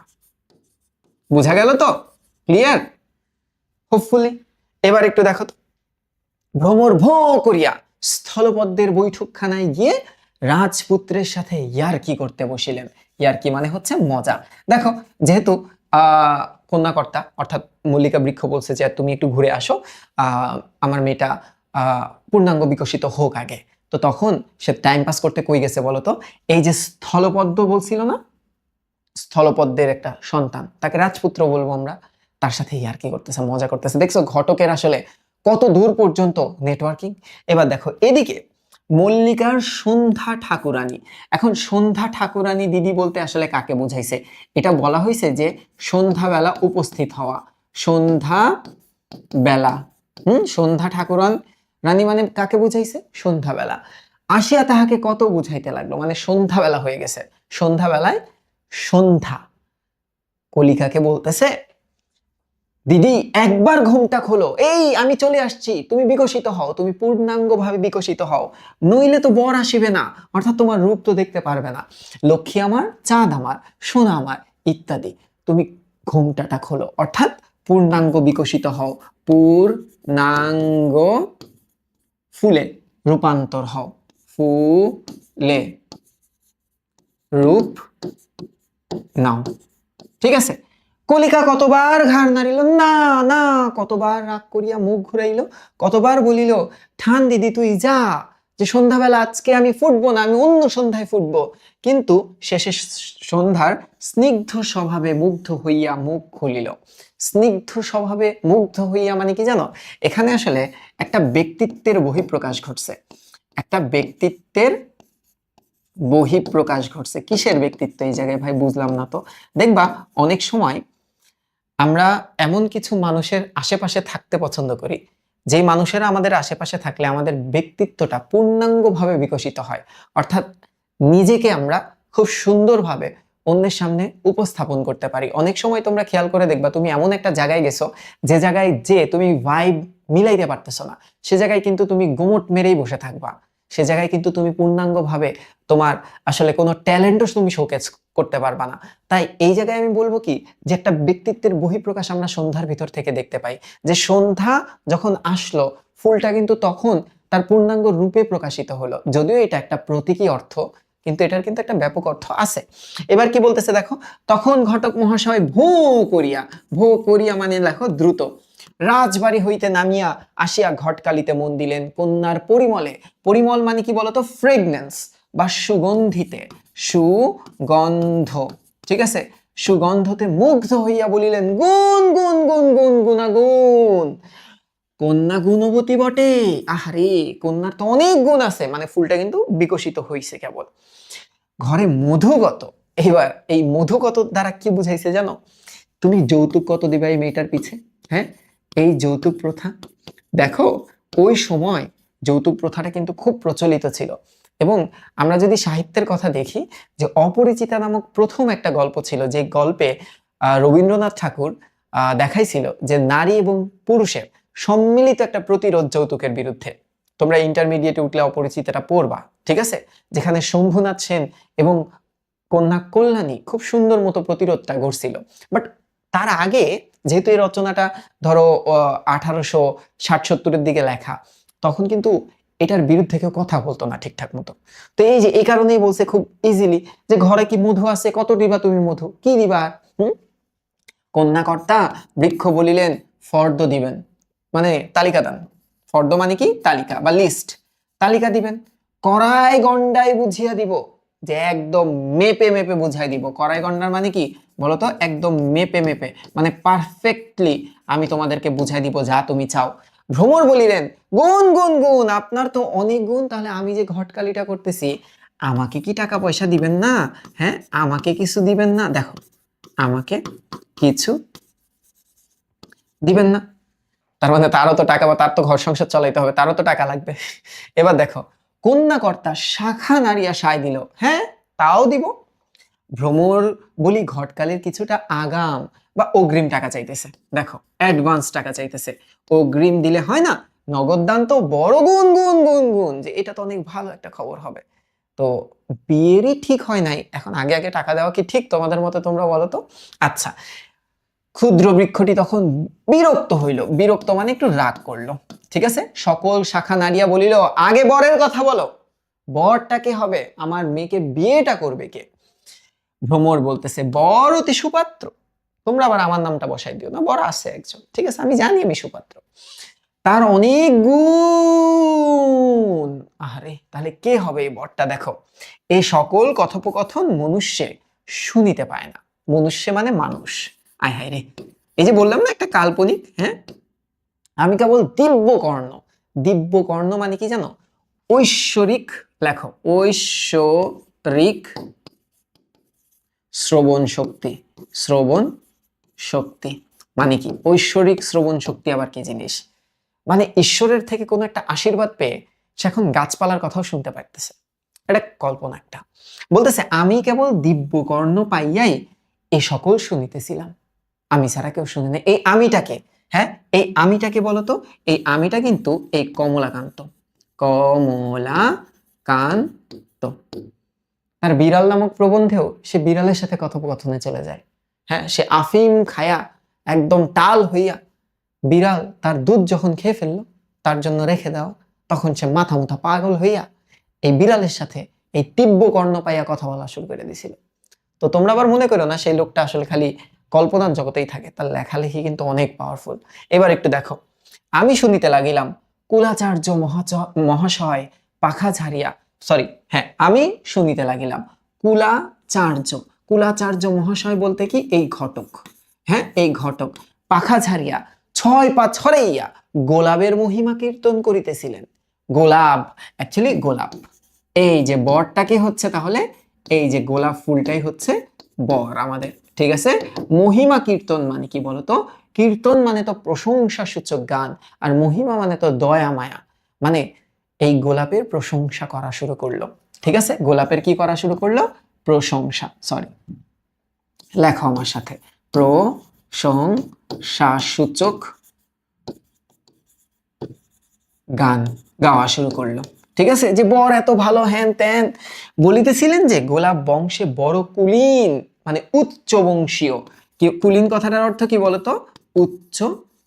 বুঝা গেল তো? ক্লিয়ার? হোপফুলি। এবার একটু দেখো তো, ভ্রমর ভো করিয়া স্থলপদ্মের বৈঠকখানায় গিয়ে রাজপুত্রের সাথে ইয়ার্কি করতে বসিলেন। ইয়ার্কি মানে হচ্ছে মজা। দেখো, যেহেতু কন্যাকর্তা অর্থাৎ মল্লিকা বৃক্ষ বলছে যে তুমি একটু ঘুরে আসো, আমার মেয়েটা পূর্ণাঙ্গ বিকশিত হোক আগে, তো তখন সে টাইম পাস করতে কই গেছে বলতো? এই যে স্থলপদ্ম বলছিল না, স্থলপদ্মের একটা সন্তান, তাকে রাজপুত্র বলবো আমরা, তার সাথে ইয়ার্কি করতেছে, মজা করতেছে। দেখছো ঘটকের আসলে কত দূর পর্যন্ত নেটওয়ার্কিং। এবার দেখো এদিকে মল্লিকার সন্ধ্যা ঠাকুরানী। এখন সন্ধ্যা ঠাকুরানী দিদি বলতে আসলে কাকে বুঝাইছে? এটা বলা হয়েছে যে সন্ধ্যাবেলা উপস্থিত হওয়া, সন্ধ্যা বেলা। সন্ধ্যা ঠাকুরান রানী মানে কাকে বুঝাইছে? সন্ধ্যাবেলা। আসিয়া তাহাকে কত বুঝাইতে লাগলো, মানে সন্ধ্যাবেলা হয়ে গেছে, সন্ধ্যাবেলায় সন্ধ্যা। কলিকাকে বলতেছে, দিদি একবার ঘুমটা খোলো, এই আমি চলে আসছি, তুমি বিকশিত হও, তুমি পূর্ণাঙ্গ ভাবে বিকশিত হও, নইলে তো বর আসিবে না, অর্থাৎ তোমার রূপ তো দেখতে পারবে না, লক্ষ্মী আমার, চাঁদ আমার, সোনা আমার ইত্যাদি, তুমি ঘুমটাটা খোলো, অর্থাৎ পূর্ণাঙ্গ বিকশিত হও, পূর্ণাঙ্গ ফুলে রূপান্তর হও, ফুলে রূপ নাও। ঠিক আছে? কলিকা কতবার ঘাড় নাড়িল, না না, কতবার রাগ করিয়া মুখ ঘুরাইল, কতবার বলিল, ঠান দিদি তুই যা, যে সন্ধ্যাবেলা আজকে আমি ফুটবো না, আমি অন্য সন্ধ্যায় ফুটবো। কিন্তু শেষে সন্ধ্যার স্নিগ্ধ স্বভাবে মুগ্ধ হইয়া মুখ খুলিল। স্নিগ্ধ স্বভাবে মুগ্ধ হইয়া মানে কি জানো? এখানে আসলে একটা ব্যক্তিত্বের বহিঃপ্রকাশ ঘটছে, একটা ব্যক্তিত্বের বহিঃপ্রকাশ ঘটছে। কিসের ব্যক্তিত্ব এই জায়গায় ভাই বুঝলাম না তো। দেখবা অনেক সময় আমরা এমন কিছু মানুষের আশেপাশে থাকতে পছন্দ করি, যে মানুষেরা আমাদের আশেপাশে থাকলে আমাদের ব্যক্তিত্বটা পূর্ণাঙ্গভাবে বিকশিত হয়, অর্থাৎ নিজেকে আমরা খুব সুন্দরভাবে অন্যের সামনে উপস্থাপন করতে পারি। অনেক সময় তোমরা খেয়াল করে দেখবা, তুমি এমন একটা জায়গায় গেছো যে জায়গায় যে তুমি ভাইব মিলাইতে পারতেছো না, সে জায়গায় কিন্তু তুমি গুমট মেরেই বসে থাকবা, সে জায়গায় কিন্তু তুমি পূর্ণাঙ্গভাবে তোমার আসলে কোনো ট্যালেন্টও তুমি শোকেস করতে পারবা না। তাই এই জায়গায় আমি বলবো কি, যে একটা ব্যক্তিত্বের বহিঃপ্রকাশ আমরা সন্ধ্যার ভিতর থেকে দেখতে পাই, যে সন্ধ্যা যখন আসলো ফুলটা কিন্তু তখন তার পূর্ণাঙ্গ রূপে প্রকাশিত হলো। যদিও এটা একটা প্রতীকী অর্থ, কিন্তু এটার কিন্তু একটা ব্যাপক অর্থ আছে। এবার কি বলতেছে দেখো, তখন ঘটক মহাশয় ভো করিয়া, ভো করিয়া মানে লেখো দ্রুত, রাজবাড়ি হইতে নামিয়া আসিয়া ঘটকালিতে মন দিলেন কন্যার পরিমলে। পরিমল মানে কি বলতো? ফ্রেগনেন্স বা সুগন্ধিতে, সুগন্ধ। ঠিক আছে? সুগন্ধতে মুগ্ধ হইয়া বলিলেন, গুণ গুণ গুণ গুণ গুণাগুণ। কন্যা গুণবতী বটে, আহারে কন্যার তো অনেক গুণ আছে, মানে ফুলটা কিন্তু বিকশিত হইছে কেবল। ঘরে মধুগত। এবার এই মধুগত দ্বারা কি বুঝাইছে জানো? তুমি যৌতুক কত দিবা এই মেয়েটার পিছে? হ্যাঁ, এই যৌতুক প্রথা, দেখো ওই সময় যৌতুক প্রথাটা কিন্তু খুব প্রচলিত ছিল। এবং আমরা যদি সাহিত্যের কথা দেখি, যে অপরিচিতা নামক প্রথম একটা গল্প ছিল, যে গল্পে রবীন্দ্রনাথ ঠাকুর দেখাইছিল যে নারী এবং পুরুষের সম্মিলিত একটা প্রতিরোধ যৌতুকের বিরুদ্ধে। তোমরা ইন্টারমিডিয়েটে উঠলে অপরিচিতাটা পড়বা, ঠিক আছে? যেখানে শম্ভুনাথ সেন এবং কন্যা কল্যাণী খুব সুন্দর মতো প্রতিরোধটা গড়ছিল। বাট তার আগে, যেহেতু এই রচনাটা ধরো 1860-70-এর দিকে লেখা, তখন কিন্তু এটার বিরুদ্ধে কেউ কথা বলতো না ঠিকঠাক মতো। তো এই যে এই কারণেই বলছে খুব ইজিলি যে ঘরে কি মধু আছে, কত দিবা তুমি মধু, কি দিবা? কন্যাকর্তা বৃক্ষ বলিলেন ফর্দ দিবেন, মানে তালিকা দান। ফর্দ মানে কি? তালিকা বা লিস্ট, তালিকা দিবেন। কড়াই গন্ডায় বুঝিয়া দিব, যে একদম মেপে মেপে বুঝাই দিব। কড়াই গন্ডার মানে কি বলতো? একদম মেপে মেপে, মানে পারফেক্টলি আমি তোমাদেরকে বুঝাই দিব যা তুমি চাও। ভ্রমর বলিলেন গুণ গুণ গুণ, আপনার তো অনেক গুণ, তাহলে আমি যে ঘটকালিটা করতেছি আমাকে কি টাকা পয়সা দিবেন না? হ্যাঁ, আমাকে কিছু দিবেন না? দেখো, আমাকে কিছু দিবেন না, তার মানে তারও তো টাকা, বা তার তো ঘর সংসার চালাইতে হবে, তারও তো টাকা লাগবে। এবার দেখো, কন্যাকর্তা শাখা নাড়িয়া সায় দিল, হ্যাঁ তাও দিব। ভ্রমর বলি ঘটকালের কিছুটা আগাম বা অগ্রিম টাকা চাইতেছে। দেখো, অ্যাডভান্স টাকা চাইতেছে। অগ্রিম দিলে হয় না, নগদ দান তো বড় গুণ গুণ গুণ গুণ, যে এটা তো অনেক ভালো একটা খবর হবে। তো বিয়েরই ঠিক হয় নাই, এখন আগে আগে টাকা দেওয়া কি ঠিক তোমাদের মতে? তোমরা বলো তো। আচ্ছা, ক্ষুদ্র বৃক্ষটি তখন বিরক্ত হইল, বিরক্ত মানে একটু রাগ করলো, ঠিক আছে। সকল শাখা নাড়িয়া বলিল আগে বরের কথা বলো, বরটা কে হবে, আমার মেয়েকে বিয়েটা করবে কে? ভ্রমর বলতেছে বর অতি সুপাত্র। তোমরা আবার আমার নামটা বসাই দিও না, বর আছে একজন, ঠিক আছে, আমি জানি আমি সুপাত্র, তার অনেক গুণ। আরে তাহলে কে হবে এই বরটা? দেখো, এই সকল কথোপকথন মনুষ্যে শুনিতে পায় না। মনুষ্য মানে মানুষ। আয় হায় রে, এই যে বললাম না একটা কাল্পনিক, হ্যাঁ, আমি কেবল দিব্য কর্ণ। দিব্য কর্ণ মানে কি জানো? ঐশ্বরিক, লেখো ঐশ্বরিক শ্রবণ শক্তি। শ্রবণ শক্তি মানে কি? ঐশ্বরিক শ্রবণ শক্তি আবার কি জিনিস? মানে ঈশ্বরের থেকে কোনো একটা আশীর্বাদ পেয়ে সে এখন গাছপালার কথাও শুনতে পারতেছে। এটা কল্পনা একটা। বলতেছে আমি কেবল দিব্য কর্ণ পাইয়াই এ সকল শুনিতেছিলাম, আমি ছাড়া কেউ শুনে না। এই আমিটাকে, হ্যাঁ এই আমিটাকে বলতো, এই আমিটা কিন্তু এই কমলাকান্ত। কমলাকান্ত তার বিড়াল নামক প্রবন্ধেও সে বিড়ালের সাথে কথোপকথনে চলে যায়। হ্যাঁ, সে আফিম খায়া একদম টাল হইয়া, বিড়াল তার দুধ যখন খেয়ে ফেললো, তার জন্য রেখে দাও, তখন সে মাথা মুথা পাগল হইয়া এই বিড়ালের সাথে এই তীব্র কর্ণ পাইয়া কথা বলা শুরু করে দিছিল। তো তোমরা আবার মনে করো না সেই লোকটা আসলে খালি কল্পনার জগতেই থাকে, তার লেখালেখি কিন্তু অনেক পাওয়ারফুল। এবার একটু দেখো, আমি শুনিতে লাগিলাম কুলাচার্য মহাশয় পাখা ঝাড়িয়া, সরি হ্যাঁ, আমি শুনিতে লাগিলাম কুলাচার্য। কুলাচার্য মহাশয় বলতে কি? এই ঘটক, হ্যাঁ এই ঘটক পাখা ঝাড়িয়া ছয় পা ছড়াইয়া গোলাপের মহিমা কীর্তন করিতেছিলেন। গোলাপ, অ্যাকচুয়ালি গোলাপ, এই যে বরটা কি হচ্ছে তাহলে? এই যে গোলাপ ফুলটাই হচ্ছে বর আমাদের, ঠিক আছে। মহিমা কীর্তন মানে কি বলতো? কীর্তন মানে তো প্রশংসা সূচক গান, আর মহিমা মানে তো দয়া মায়া, মানে এই গোলাপের প্রশংসা করা শুরু করলো, ঠিক আছে। গোলাপের কি করা শুরু করলো? প্রশংসা, সরি লেখো আমার সাথে, প্রশংসা সূচক গান গাওয়া শুরু করলো, ঠিক আছে। যে বর এত ভালো, হ্যান ত্যান বলিতেছিলেন, যে গোলাপ বংশে বড় কুলীন, মানে উচ্চ বংশীয়। কি কুলীন কথাটার অর্থ কি বলতো? উচ্চ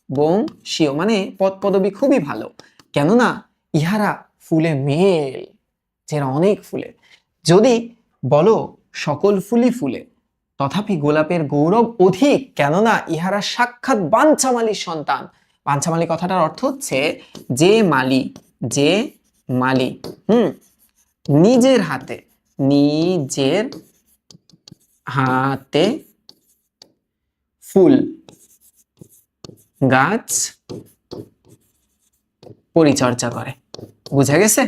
বংশীয়, মানে পদ পদবী খুবই ভালো। কেননা ইহারা ফুলে মেল, যারা অনেক ফুলে। যদি বলো সকল ফুলই ফুলে, তথাপি গোলাপের গৌরব অধিক, কেননা ইহারা সাক্ষাৎ বাঞ্ছামালির সন্তান। বাঞ্ছামালি কথাটার অর্থ হচ্ছে যে মালি, যে মালি, নিজের হাতে, নিজের হাতে ফুল গাছ পরিচর্যা করে, বুঝা গেছে?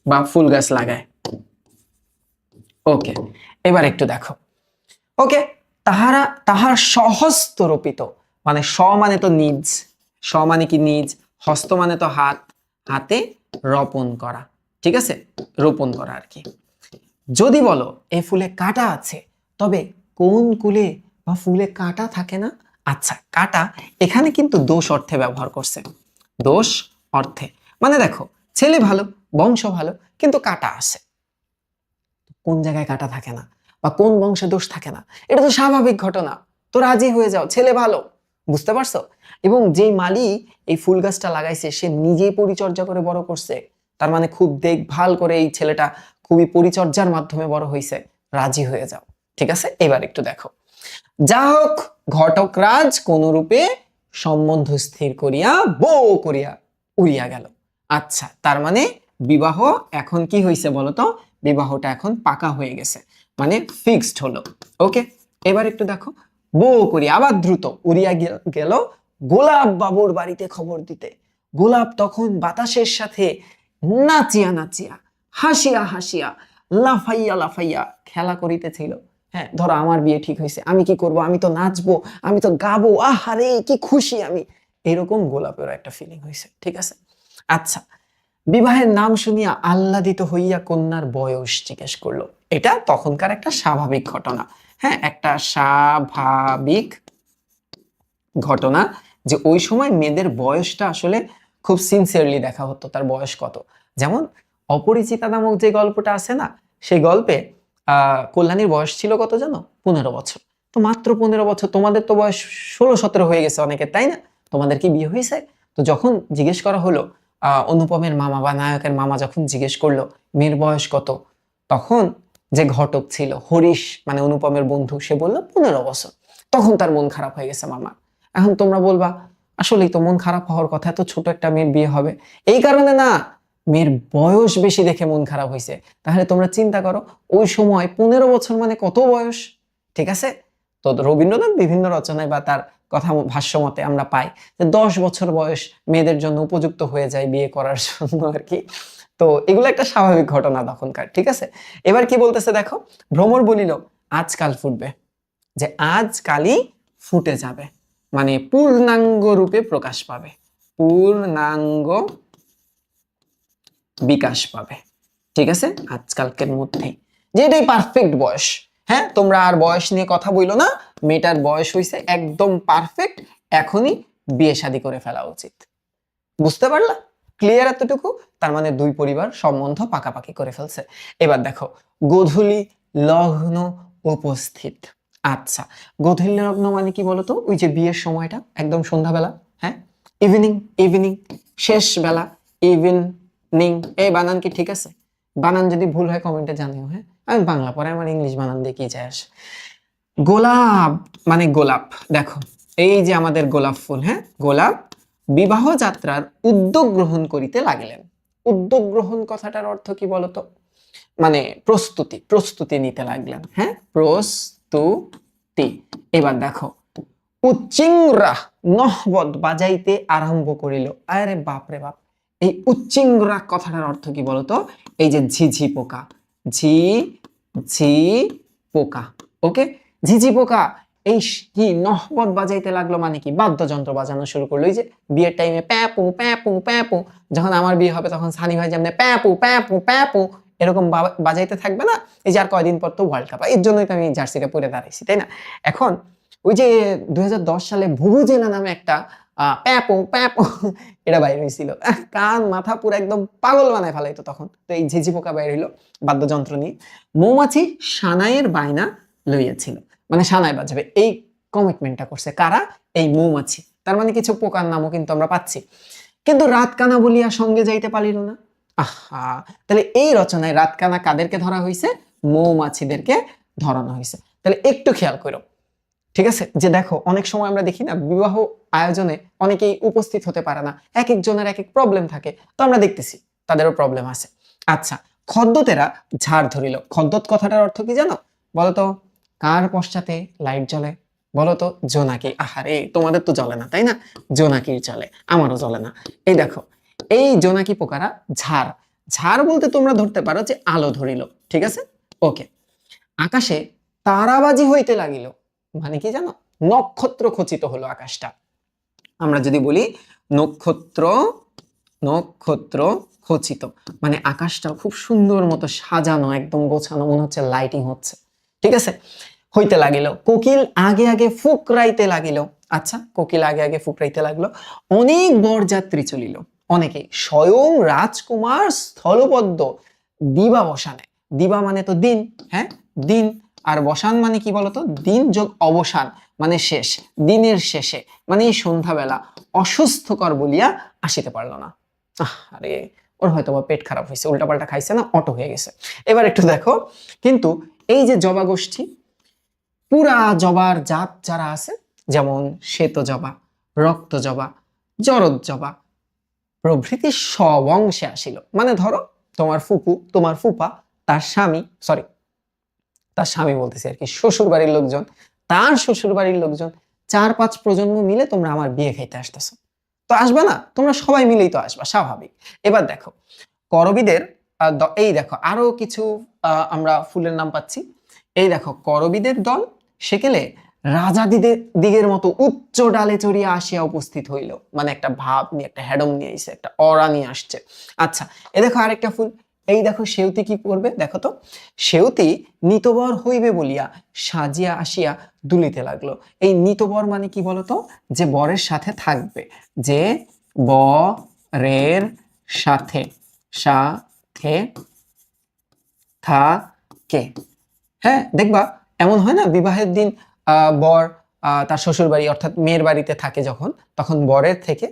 বা ফুল গাছ লাগায়। ওকে, এবার একটু দেখো, ওকে, তাহারা তাহার সহস্ত রোপিত, মানে স মানে তো নিজ, স মানে কি নিজ, হস্ত মানে তো হাত, হাতে রোপণ করা, ঠিক আছে, রোপণ করা আর কি। যদি বলো এই ফুলে কাঁটা আছে, তবে কোন কুলে বা ফুলে কাঁটা থাকে না? আচ্ছা, কাঁটা এখানে কিন্তু দোষ অর্থে ব্যবহার করছে। দোষ অর্থে মানে দেখো, ছেলে ভালো, বংশ ভালো, কিন্তু কাঁটা আছে, কোন জায়গায় কাঁটা থাকে না বা কোন বংশে দোষ থাকে না, এটা তো স্বাভাবিক ঘটনা। তো রাজি হয়ে যাও, ছেলে ভালো, বুঝতে পারছো? এবং যেই মালি এই ফুল গাছটা লাগাইছে সে নিজেই পরিচর্যা করে বড় করছে, তার মানে খুব দেখভাল করে এই ছেলেটা খুবই পরিচর্যার মাধ্যমে বড় হইছে, রাজি হয়ে যাও। ঠিক আছে, এবার একটু দেখো। যা হোক ঘটকরাজ কোন রূপে সম্বন্ধ স্থির করিয়া বউ করিয়া উড়িয়া গেল। আচ্ছা, তার মানে বিবাহ এখন কি হয়েছে বলতো? বিবাহটা এখন পাকা হয়ে গেছে, মানে ফিক্সড হলো। ওকে, এবার একটু দেখো। বউ করিয়া আবার দ্রুত উড়িয়া গেল গোলাপ বাবুর বাড়িতে খবর দিতে। গোলাপ তখন বাতাসের সাথে নাচিয়া নাচিয়া, হাসিয়া হাসিয়া, লাফাইয়া লাফাইয়া খেলা করিতেছিল। হ্যাঁ, ধরো আমার বিয়ে ঠিক হয়েছে, আমি কি করব? আমি তো নাচবো, আমি তো গাবো, আহারে কি খুশি আমি, এরকম গোলাপের একটা ফিলিং হয়েছে। ঠিক আছে, আচ্ছা, বিবাহের নাম শুনিয়া আহ্লাদিত হইয়া কন্যার বয়স জিজ্ঞেস করলো। এটা তখনকার একটা স্বাভাবিক ঘটনা। হ্যাঁ, একটা স্বাভাবিক ঘটনা যে ওই সময় মেয়েদের বয়সটা আসলে খুব সিনসিয়ারলি দেখা হতো, তার বয়স কত। যেমন অপরিচিতা নামক যে গল্পটা আছে না, সেই গল্পে কল্যাণীর বয়স ছিল কত জানো? 15 বছর। তো মাত্র 15 বছর, তোমাদের তো বয়স 16-17 হয়ে গেছে অনেকের, তাই না? তোমাদের কি বিয়ে হয়েছে? তো যখন জিজ্ঞেস করা হলো, অনুপমের মামা বা নায়কের মামা যখন জিজ্ঞেস করলো মেয়ের বয়স কত, তখন যে ঘটক ছিল হরিশ, মানে অনুপমের বন্ধু, সে বললো 15 বছর। তখন তার মন খারাপ হয়ে গেছে মামা। এখন তোমরা বলবা আসলেই তো মন খারাপ হওয়ার কথা, এত ছোট একটা মেয়ের বিয়ে হবে। এই কারণে না, মেয়ের বয়স বেশি দেখে মন খারাপ হয়েছে। তাহলে তোমরা চিন্তা করো ওই সময় 15 বছর মানে কত বয়স। ঠিক আছে, তো রবীন্দ্রনাথ বিভিন্ন রচনায় বা তার কথা ভাষ্য মতে আমরা পাই যে 10 বছর বয়স মেয়েদের জন্য উপযুক্ত হয়ে যায় বিয়ে করার জন্য আর কি। তো এগুলো একটা স্বাভাবিক ঘটনা তখনকার। ঠিক আছে, এবার কি বলতেছে দেখো। ভ্রমর বলিল আজকাল ফুটবে, যে আজকালই ফুটে যাবে, মানে পূর্ণাঙ্গ রূপে প্রকাশ পাবে, পূর্ণাঙ্গ বিকাশ পাবে। ঠিক আছে, আজকালকের মধ্যেই, যে এটাই পারফেক্ট বয়স। হ্যাঁ, তোমরা আর বয়স নিয়ে কথা বইলো না, মেয়েটার বয়স হয়েছে একদম পারফেক্ট, এখনই বিয়ে শাদী করে ফেলা উচিত। বুঝতে পারলা? ক্লিয়ার এতটুকু? তার মানে দুই পরিবার সম্বন্ধ পাকাপাকি করে ফেলছে। এবার দেখো, গোধূলি লগ্ন উপস্থিত। আচ্ছা, গোধূলি লগ্ন মানে কি বলতো? ওই যে বিয়ের সময়টা একদম সন্ধ্যাবেলা। হ্যাঁ, ইভিনিং, ইভিনিং শেষ বেলা, ইভিনিং। এই বানান কি ঠিক আছে? বানান যদি ভুল হয় কমেন্টে জানিও। হ্যাঁ, আমি বাংলা পড়ে, আমার ইংলিশ বানান দিয়ে কি যায় আসে। গোলাপ মানে গোলাপ, দেখো এই যে আমাদের গোলাপ ফুল। হ্যাঁ, গোলাপ বিবাহ যাত্রার উদ্যোগ গ্রহণ করিতে লাগিলেন। উদ্যোগ গ্রহণ কথাটার অর্থ কি বলতো? মানে প্রস্তুতি, প্রস্তুতি নিতে লাগলেন। হ্যাঁ, প্রস্তুতি। এবার দেখো, উচ্চিংরা নহবত বাজাইতে আরম্ভ করিল। আরে বাপ রে বাপ, এই উচ্চিংরা কথাটার অর্থ কি বলতো? এই যে ঝিঝি পোকা, ঝি পোকা। ওকে, ঝিঝি পোকা এই কি নহবত বাজাইতে লাগলো, মানে কি বাদ্যযন্ত্র বাজানো শুরু করলো। এই যে বিয়ের টাইমে প্যাপু প্যাপু প্যাপু, যখন আমার বিয়ে হবে তখন সানি ভাই যেমন প্যাপু প্যাপু প্যাপু এরকম বাজাইতে থাকবে না? এই যে আর কয়দিন পর তো ওয়ার্ল্ড কাপ, এর জন্যই তো আমি জার্সিটা পরে দাঁড়াইছি, তাই না? এখন ওই যে 2010 সালে ভুবুজেনা নামে একটা প্যাপু প্যাপু এটা বাইর হয়েছিল, কান মাথা পুরো একদম পাগল বানায় ফেলাইতো তখন। তো এই ঝিঝি পোকা বাইর হইলো বাদ্যযন্ত্র নিয়ে। মৌমাছি সানাইয়ের বায়না লইয়াছিল, মানে সানাই বাজাবে, এই কমিটমেন্টটা করছে কারা? এই মৌমাছি। তার মানে কিছু পোকার নামও কিন্তু আমরা পাচ্ছি। কিন্তু রাতকানা বলিয়া সঙ্গে যাইতে পারিল না। আহা, তাহলে এই রচনায় রাতকানা কাদেরকে ধরা হয়েছে? মৌমাছিদেরকে ধরানো হয়েছে। তাহলে একটু খেয়াল করো। ঠিক আছে, যে দেখো অনেক সময় আমরা দেখি না বিবাহ আয়োজনে অনেকেই উপস্থিত হতে পারে না, এক একজনের এক এক প্রবলেম থাকে, তো আমরা দেখতেছি তাদেরও প্রবলেম আছে। আচ্ছা, খদ্দতেরা ঝাড় ধরিল। খদ্দত কথাটার অর্থ কি জানো? বলতো কার পশ্চাতে লাইট জ্বলে? বলতো জোনাকি। আহারে, তোমাদের তো জ্বলে না তাই না? জোনাকির জ্বলে, আমারও জ্বলে না। এই দেখো, এই জোনাকি পোকারা ঝাড়, ঝাড় বলতে তোমরা ধরতে পারো যে আলো ধরিল। ঠিক আছে, ওকে। আকাশে তারাবাজি হইতে লাগিল, মানে কি জানো? নক্ষত্র খচিত হলো আকাশটা। আমরা যদি বলি নক্ষত্র, নক্ষত্র খচিত, মানে আকাশটা খুব সুন্দর মতো সাজানো, একদম গোছানো, মনে হচ্ছে লাইটিং হচ্ছে। ঠিক আছে, হইতে লাগিল। কোকিল আগে আগে ফুকরাইতে লাগিল। আচ্ছা, কোকিল আগে আগে ফুকরাইতে লাগলো। অনেক বরযাত্রী চলিল, অনেকে। স্বয়ং রাজকুমার স্থলপদ্ম দিবা বসানে। দিবা মানে তো দিন, হ্যাঁ দিন, আর বসান মানে কি বলতো? দিন যোগ অবসান, মানে শেষ, দিনের শেষে মানে এই সন্ধ্যাবেলা অসুস্থকর বলিয়া আসিতে পারল না। আরে ওর হয়তো বা পেট খারাপ হয়েছে, উল্টাপাল্টা খাইছে না, অটো হয়ে গেছে। এবার একটু দেখো, কিন্তু এই যে জবা গোষ্ঠী, পুরা জবার জাত যারা আছে, যেমন শ্বেত জবা, রক্ত জবা, জরদ জবা প্রভৃতি সব অংশে আসিল। মানে ধরো তোমার ফুপু, তোমার ফুপা, তার স্বামী, সরি তার স্বামী বলতেছি আর কি, শ্বশুর বাড়ির লোকজন, তার শ্বশুর বাড়ির লোকজন, 4-5 প্রজন্ম মিলে তোমরা আমার বিয়ে খাইতে আসতেছো। তো আসবে না? তোমরা সবাই মিলেই তো আসবা, স্বাভাবিক। এবার দেখো করবীদের এই দেখো আরো কিছু আমরা ফুলের নাম পাচ্ছি। এই দেখো করবীদের দল সেকেলে রাজা দিগের মতো উচ্চ ডালে চড়িয়া আসিয়া উপস্থিত হইল। মানে একটা ভাব নিয়ে, একটা হ্যাডম নিয়ে এসে, একটা অরা নিয়ে আসছে। আচ্ছা, এ দেখো আরেকটা ফুল। এই দেখো সেউতি কি করবে, দেখো তো। সেউতি নিতবর হইবে বলিয়া সাজিয়া আসিয়া দুলিতে লাগলো। এই নিতবর মানে কি বলতো? যে বরের সাথে থাকবে, যে বরের সাথে, সাথে থাকে। হ্যাঁ, দেখবা এমন হয় না, বিবাহের দিন বর তার শ্বশুর বাড়ি অর্থাৎ মেয়ের বাড়িতে থাকে যখন, তখন বরের থেকে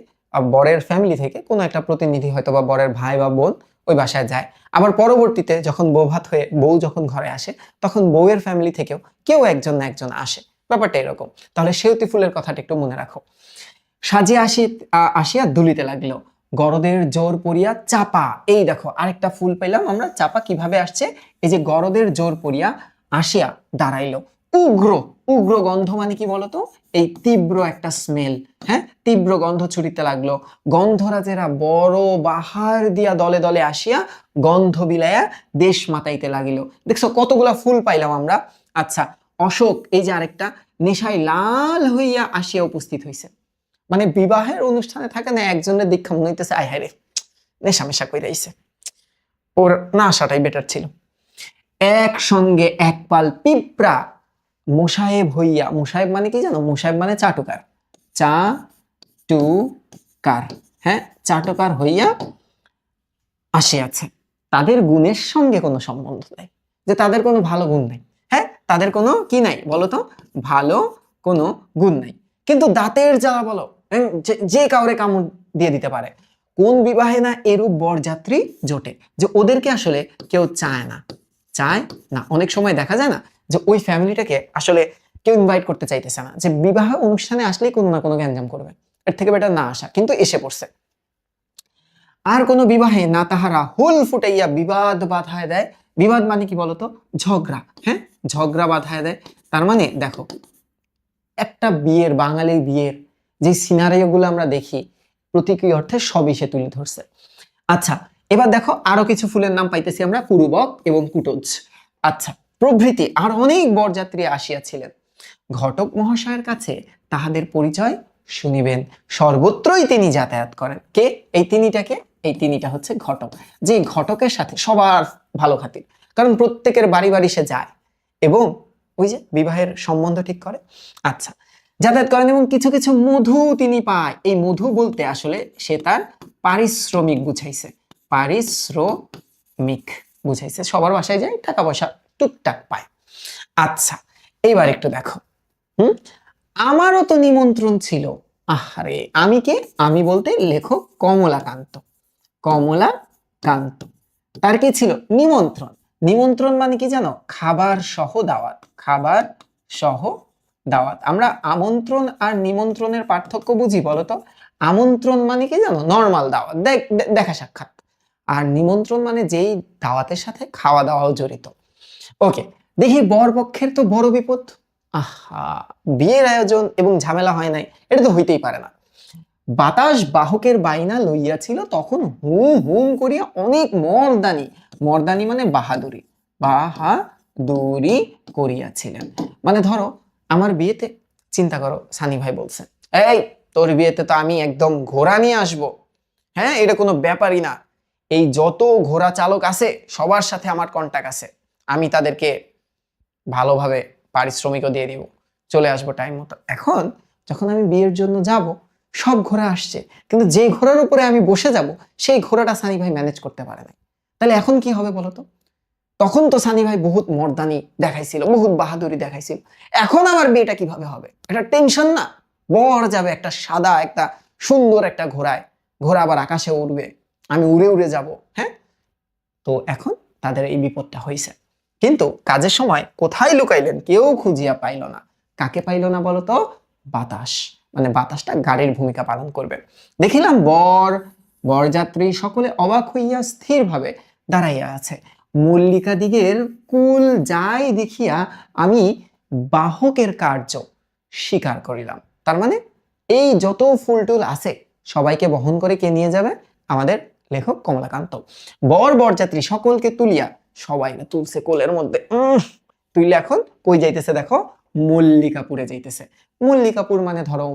বরের ফ্যামিলি থেকে কোনো একটা প্রতিনিধি, হয়তো বা বরের ভাই বা বোন ওই বাসায় যায়। আবার পরবর্তীতে যখন বউ ভাত হয়ে বউ যখন ঘরে আসে, তখন বউয়ের ফ্যামিলি থেকেও কেউ একজন না একজন আসে। ব্যাপারটা এরকম। তাহলে সেউতি ফুলের কথাটা একটু মনে রাখো। সাজিয়া আসিয়া দুলিতে লাগলো, গরদের জোর পড়িয়া চাপা। এই দেখো আরেকটা ফুল পেলাম আমরা। চাপা কিভাবে আসছে? এই যে গরদের জোর পড়িয়া আসিয়া দাঁড়াইলো। উগ্র, উগ্র গন্ধ মানে কি বলতো? এই তীব্র একটা স্মেল। হ্যাঁ, তীব্র গন্ধ ছুটিতে লাগলো। গন্ধরাজেরা বড় বাহার দিয়া দলে দলে আসিয়া গন্ধ বিলাইয়া দেশ মাতাইতে লাগিল। দেখছো কতগুলা ফুল পাইলাম আমরা। আচ্ছা, অশোক, এই যে আরেকটা, নেশায় লাল হইয়া আসিয়া উপস্থিত হইছে। মানে বিবাহের অনুষ্ঠানে থাকে না, একজনের দীক্ষা মনে হইতেছে আয় হায় রে, নেশামেশা কইরা আইছে, ওর না আসাটাই বেটার ছিল। একসঙ্গে এক পাল পিঁপড়া মোসাহেব হইয়া, মোসাহেব মানে কি জানো? মোসাহেব মানে চাটুকার, চাটুকার, হ্যাঁ চাটুকার হইয়া আসিয়াছে। তাদের গুণের সঙ্গে কোনো সম্বন্ধ নাই, যে তাদের কোনো ভালো গুণ নাই। হ্যাঁ, তাদের কোনো কি নাই বলতো? ভালো কোনো গুণ নাই, কিন্তু দাঁতের জ্বালা বলো, যে কাউরে কামড় দিয়ে দিতে পারে। কোন বিবাহে না এরূপ বরযাত্রী জোটে, যে ওদেরকে আসলে কেউ চায় না, চায় না। অনেক সময় দেখা যায় না যে ওই ফ্যামিলিটাকে আসলে কেউ ইনভাইট করতে চাইতেছে না, যে বিবাহ অনুষ্ঠানে আসলেই কোনো না কোনো গ্যাঞ্জাম করবে, এর থেকে বেটার না আসা, কিন্তু এসে পড়ছে। আর কোন বিবাহে না তাহারা হুল ফুটাইয়া বিবাদ বাধায় দেয়। বিবাদ মানে কি বলতো? ঝগড়া। হ্যাঁ, ঝগড়া বাধায় দেয়। তার মানে দেখো, একটা বিয়ের, বাঙালির বিয়ের যে সিনারিও গুলো আমরা দেখি, প্রতীকী অর্থে সবই সে তুলে ধরছে। আচ্ছা, এবার দেখো আরো কিছু ফুলের নাম পাইতেছি আমরা, কুরুবক এবং কুটোজ। আচ্ছা, প্রভৃতি আর অনেক বরযাত্রী আসিয়াছিলেন। ঘটক মহাশয়ের কাছে তাহাদের পরিচয় শুনিবেন। সর্বত্রই তিনি যাতায়াত করেন। কে এই তিনিটাকে? এই তিনিটা হচ্ছে ঘটক, যে ঘটকের সাথে সবার ভালো খাতির, কারণ প্রত্যেকের বাড়ি বাড়ি সে যায় এবং ওই যে বিবাহের সম্বন্ধ ঠিক করে। আচ্ছা, যাতায়াত করেন এবং কিছু কিছু মধু তিনি পায়। এই মধু বলতে আসলে সে তার পারিশ্রমিক বুঝাইছে, পারিশ্রমিক বুঝাইছে। সবার বাসায় যায়, টাকা পয়সা টুকটাক পায়। আচ্ছা, এইবার একটু দেখো, আমারও তো নিমন্ত্রণ ছিল। আহারে, আমি কে? আমি বলতে লেখক কমলাকান্ত, কমলাকান্ত। তার কি ছিল? নিমন্ত্রণ। নিমন্ত্রণ মানে কি জানো? খাবার সহ দাওয়াত, খাবার সহ দাওয়াত। আমরা আমন্ত্রণ আর নিমন্ত্রণের পার্থক্য বুঝি বলতো? আমন্ত্রণ মানে কি জানো? নর্মাল দাওয়াত, দেখা সাক্ষাৎ। আর নিমন্ত্রণ মানে যেই দাওয়াতের সাথে খাওয়া দাওয়াও জড়িত। ওকে, দেখি বর পক্ষের তো বড় বিপদ। আহা, বিয়ের আয়োজন এবং ঝামেলা হয় নাই, এটা তো হইতেই পারে না। বাতাস বাহকের বাইনা লইয়াছিল, তখন হুম হুম করিয়া অনেক মর্দানি, মর্দানি মানে বাহাদুরি, বাহাদুরি করিয়াছিলেন। মানে ধরো আমার বিয়েতে, চিন্তা করো, সানি ভাই বলছে, এই তোর বিয়েতে তো আমি একদম ঘোড়া নিয়ে আসবো। হ্যাঁ, এটা কোনো ব্যাপারই না। এই যত ঘোড়া চালক আছে সবার সাথে আমার কন্টাক্ট আছে, আমি তাদেরকে ভালোভাবে পারিশ্রমিকও দিয়ে দিব, চলে আসবো টাইম মতো। এখন যখন আমি বিয়ের জন্য যাব, সব ঘোড়া আসছে, কিন্তু যে ঘোড়ার উপরে আমি বসে যাব সেই ঘোড়াটা সানি ভাই ম্যানেজ করতে পারে না। তাহলে এখন কি হবে বলতো? তখন তো সানি ভাই বহুত মর্দানি দেখাইছিল, বহুত বাহাদুরি দেখাইছিল। এখন আমার বিয়েটা কিভাবে হবে, এটা টেনশন না? বর যাবে একটা সাদা, একটা সুন্দর একটা ঘোড়ায়, ঘোড়া আবার আকাশে উড়বে, আমি উড়ে উড়ে যাব। হ্যাঁ, তো এখন তাদের এই বিপদটা হয়েছে। কিন্তু কাজের সময় কোথায় লুকাইলেন কেউ খুঁজিয়া পাইল না। কাকে পাইল না বলতো? বাতাস। মানে বাতাসটা গাড়ির ভূমিকা পালন করবে। দেখিলাম বরযাত্রী সকলে অবাক হইয়া স্থিরভাবে দাঁড়াইয়া আছে। মল্লিকা দিগের কুল যাই দেখিয়া আমি বাহকের কার্য স্বীকার করিলাম। তার মানে এই যত ফুল টুল আছে সবাইকে বহন করে কে নিয়ে যাবে? আমাদের লেখক কমলাকান্ত। বরযাত্রী সকলকে তুলিয়া, সবাই না তুলছে কোলের মধ্যে, তুইলে এখন কই যাইতেছে দেখো? মল্লিকাপুরে যাইতেছে। মল্লিকাপুর মানে ধরো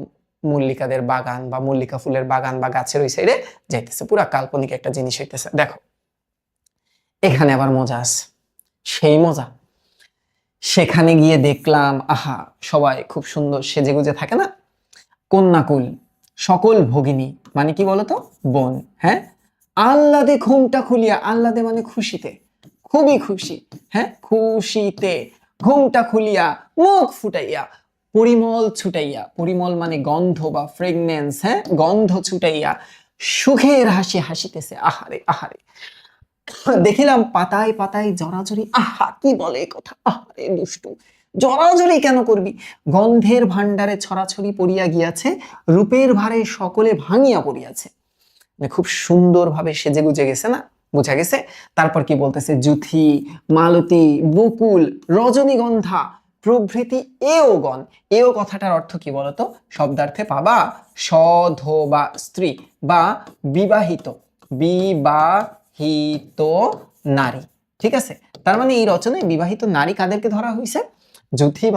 মল্লিকাদের বাগান বা মল্লিকা ফুলের বাগান বা গাছের ওই সাইডে যাইতেছে। পুরা কাল্পনিক একটা জিনিস হইতেছে। দেখো এখানে আবার মজা আছে, সেই মজা। সেখানে গিয়ে দেখলাম, আহা, সবাই খুব সুন্দর সেজেগুজে থাকে না? কন্যাকুল সকল ভগিনী, মানে কি বলতো? বোন। হ্যাঁ, আহ্লাদে ঘুমটা খুলিয়া, আহ্লাদে মানে খুশিতে, খুবই খুশি। হ্যাঁ, খুশিতে ঘুমটা খুলিয়া, মুখ ফুটাইয়া, পরিমল ছুটাইয়া, পরিমল মানে গন্ধ বা ফ্রেগনেন্স, হ্যাঁ, গন্ধ ছুটাইয়া সুখের হাসি হাসিতেছে। আহারে আহারে, দেখিলাম পাতায় পাতায় জড়াজড়ি। আহা, কি বলে এ কথা? আহারে দুষ্টু, জড়াজড়ি কেন করবি? গন্ধের ভান্ডারে ছড়াছড়ি পড়িয়া গিয়াছে, রূপের ভারে সকলে ভাঙিয়া পড়িয়াছে। মানে খুব সুন্দর ভাবে সেজে গুজে গেছে না, বোঝা গেছে। তারপর কি বলতেছে? যুথি, মালতী, বকুল, রজনীগন্ধা প্রভৃতি এওগণ। এও কথাটার অর্থ কি বলতো? শব্দার্থে পাবা সধবা স্ত্রী বা বিবাহিত, বিবাহিত নারী। ঠিক আছে, তার মানে এই রচনায় বিবাহিত নারী কাদেরকে ধরা হয়েছে? যুথি,